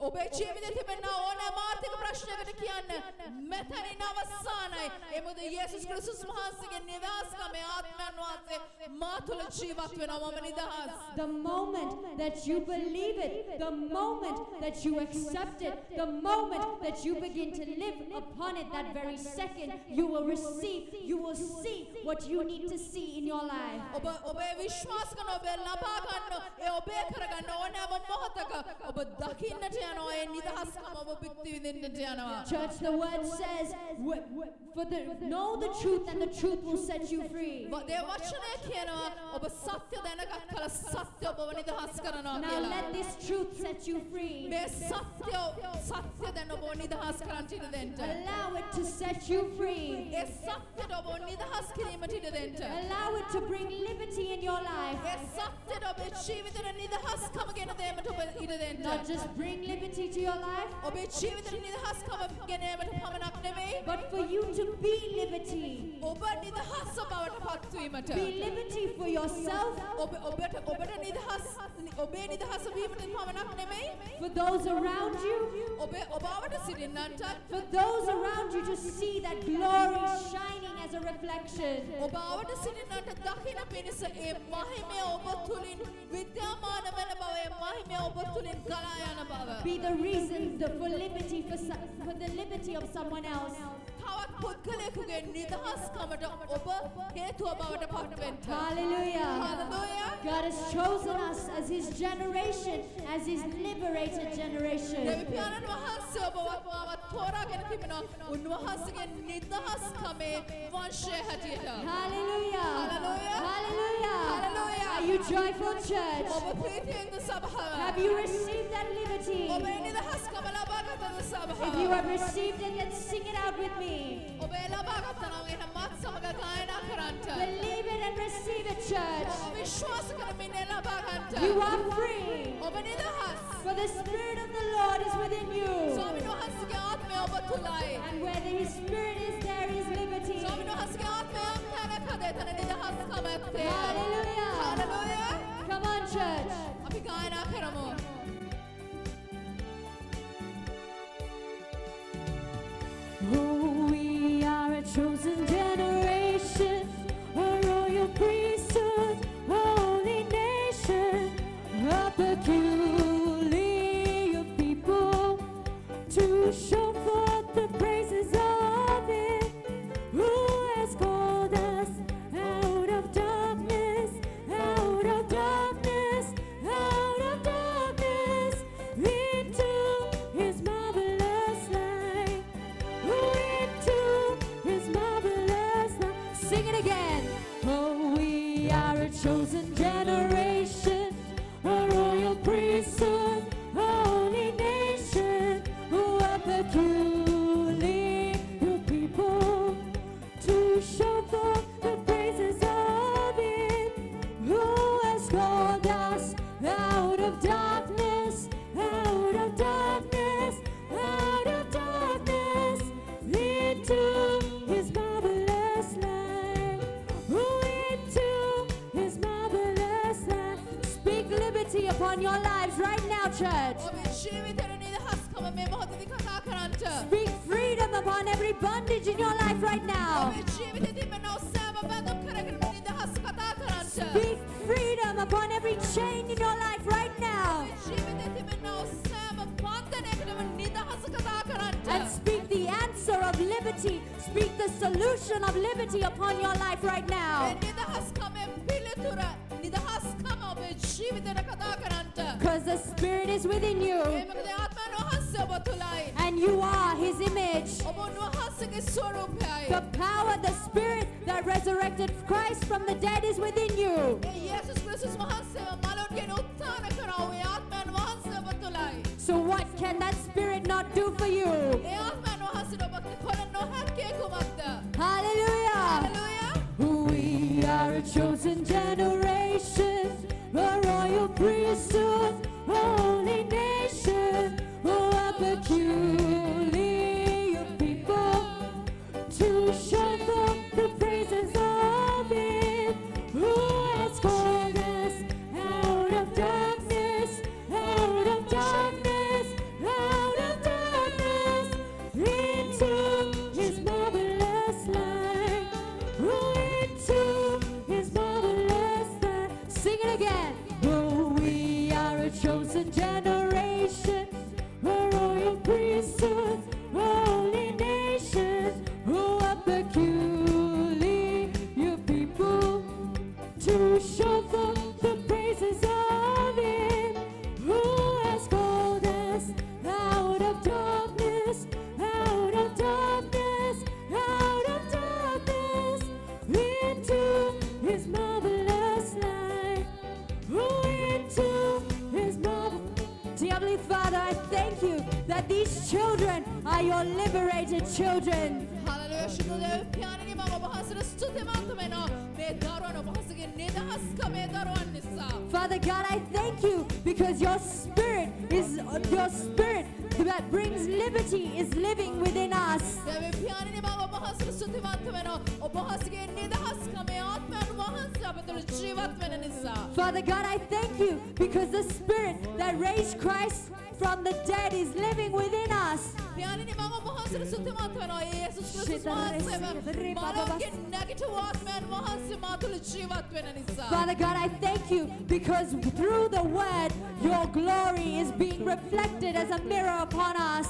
ඔබේ ජීවිතේ තිබෙනා ඕනෑම ආර්ථික ප්‍රශ්නයකට කියන්න මෙතනින් අවසానයි. ඒ මොකද යේසුස් ක්‍රිස්තුස් වහන්සේගේ නිදහස්කමේ ආත්මයන් වහන්සේ මා තුළ ජීවත් වෙනවා මම නිදහස්. The moment that you believe it, the moment that you accept it, the moment that you begin to live upon it, that very second you will receive, you will see what you need to see in your life. ඔබේ විශ්වාස කරන ඔබ ලබා ගන්න ඒ ඔබේ කරගන්න ඕනෑම මොහොතක ඔබ දකින්නට යනවා ඒ නිදහස්කම ඔබ භුක්ති විඳින්නට යනවා. Church, the word says, know the truth and the truth will set you free. ඒ වචනය කියනවා ඔබ සත්‍ය දැනගත් කල සත්‍ය ඔබව නිදහස් කරනවා Now කියලා. let this truth set you free. මේ සත්‍ය දැන් ඔබව නිදහස් කරන්න ඉඩ දෙන්න. Allow it to set you free. ඒ සත්‍යට ඔබව නිදහස් කිරීමට ඉඩ දෙන්න. Allow it to bring liberty in your life. ඒ සත්‍යට ඔබේ ජීවිතේ නිදහස්කම ගෙන දෙන්නට ඔබ ඉඩ දෙන්න. Not just bring liberty to your life, ඔබේ ජීවිතේ නිදහස්කම ගෙන ඒමට පමණක් නෙවෙයි. but for you to be liberty. ඔබ නිදහස් බවට පත් වීමට. Be liberty for yourself, ඔබට ඔබේ නිදහස් වීමට පමණක් නෙවෙයි. for those around you, ඔබවට සිටින්නන්ට. for those around you to see that glory shining as a reflection. ඔබවට සිටින්නන්ට දකින්න පිණිස ඒ මහිමය ඔබ තුලින් විද්‍යාමාන වෙන බව ඒ මහිමය ඔබ තුලින් ගලා යන බව. Be the reason for liberty for the liberty of someone else. තවත් පුද්ගලයෙකුගේ නිදහස්කමට ඔබ හේතුව බවට පත් වෙන්න. Hallelujah. Hallelujah. God has chosen us as his generation, as his liberated generation. දෙවියන් වහන්සේ ඔබව තෝරාගෙන තිබෙනවා උන්වහන්සේගේ නිදහස්කමේ වංශය හැටියට. Hallelujah. Hallelujah. Hallelujah. Hallelujah. Are you joyful, church? ඔබ ප්‍රීතියෙන්ද සභාව? Have you received that liberty? ඔබේ නිදහස්කම ලබා ගත්තද සභාව? If you have received it, then sing it out with me. ඔබේ ලබා ගත්තා නම් එහෙනම් මත් සමග ගායනා කරන්න. Believe it and receive it, church. ඔබ විශ්වාස කරමින් ලබා ගන්න. You are free. ඔබ නිදහස්. For the Spirit of the Lord is within you. ස්වාමීන් වහන්සේගේ ආත්මය ඔබ තුලයි. And where his Spirit is, there is liberty. ස්වාමීන් වහන්සේගේ ආත්මය තැනකද එතන නිදහස්කම ඇත්තේ. Hallelujah. Hallelujah. Come on, church. අපි ගායනා කරමු. Oh, we are a chosen generation, a royal priesthood, holy nation, a peculiar chosen generation, a royal priesthood, a holy nation, who are peculiar people, to show forth the praises of Him who has called us out of darkness, out of darkness, out of darkness, into His marvelous light. Oh, into His marvelous light. Speak liberty upon your lives right now, church. Speak freedom upon every bondage in your life right now. Speak freedom upon every chain in your life right now. And speak the answer of liberty. Speak the solution of liberty upon your life right now. Because the Spirit is within you. And you are His image. The power, the Spirit that resurrected Christ from the dead is within you. So what can that Spirit not do for you? Hallelujah! We are a chosen generation, a royal priesthood, a holy nation, a peculiar people, to show forth the praises of Him who has called us out of darkness, out of darkness, out of darkness, into His marvelous light. Oh, into His marvelous light. Sing it again. Oh, we are a chosen generation, a royal priesthood, a holy nation, who are peculiar people, to show forth the praises of Him who has called us out of darkness, out of darkness, out of darkness, into His marvelous light. Oh, into His marvelous. Dear Heavenly Father, I thank you that these children are your liberated children. Father God, I thank you because your Spirit that brings liberty is living within us. Father God, I thank you because the Spirit that raised Christ from the dead is living within us. Father God, I thank you because through the word, your glory is being reflected as a mirror upon us.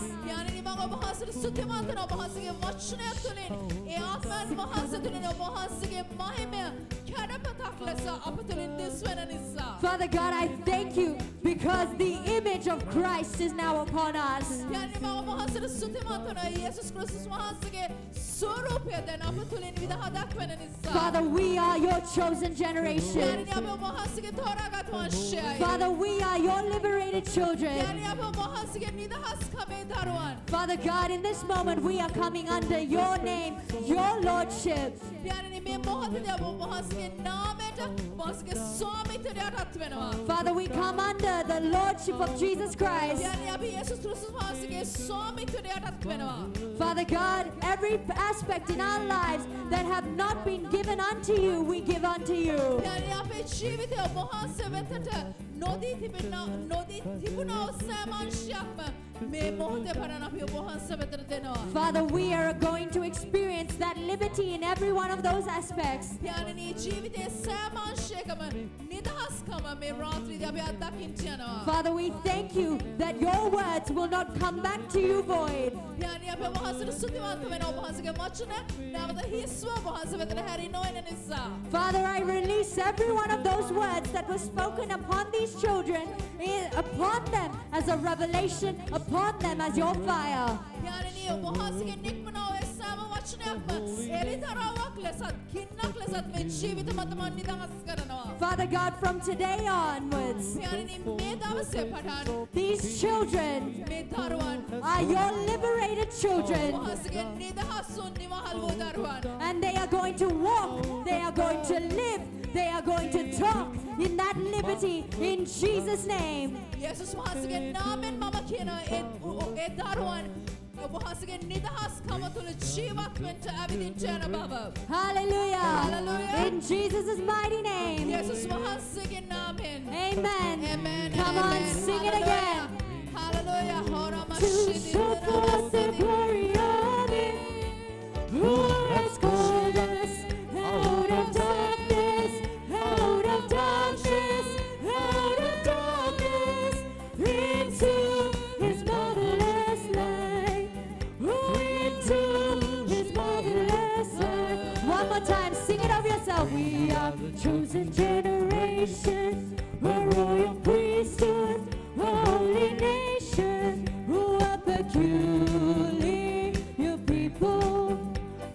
Father God, I thank you because the image of Christ is now upon us. Father, we are your chosen generation. Father, we are your liberated children. Father God, in this moment we are coming under your name, your lordship. Father, we come under the lordship of Jesus Christ. Father God, every aspect in our lives that have not been given unto you, we give unto you. Father, we are going to experience that liberty in every one of those aspects. Father, we thank you that your words will not come back to you void. Father, I release every one of those words that were spoken upon these children, upon them as a revelation, upon them as your fire. Father God, from today onwards, these children are your liberated children. And they are going to walk, they are going to live, they are going to talk in that liberty in Jesus' name. Hallelujah. In Jesus' mighty name. Amen. Come on, sing it again. To show forth the glory of Him who has called us out of darkness, out of darkness, out of darkness, into His marvelous light. Into His marvelous light. One more time, sing it of yourself. We are the chosen generation, a royal priesthood, a holy nation, who are peculiar people,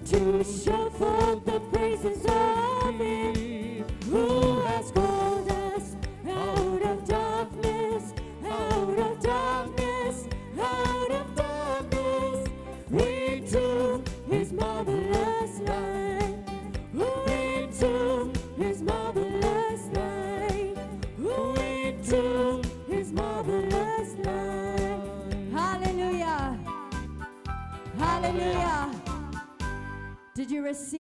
to show forth the praises of Him who has called us out of darkness, out of darkness, out of darkness, into His marvelous light, into His marvelous light, into His marvelous light. Hallelujah. Hallelujah. Did you receive?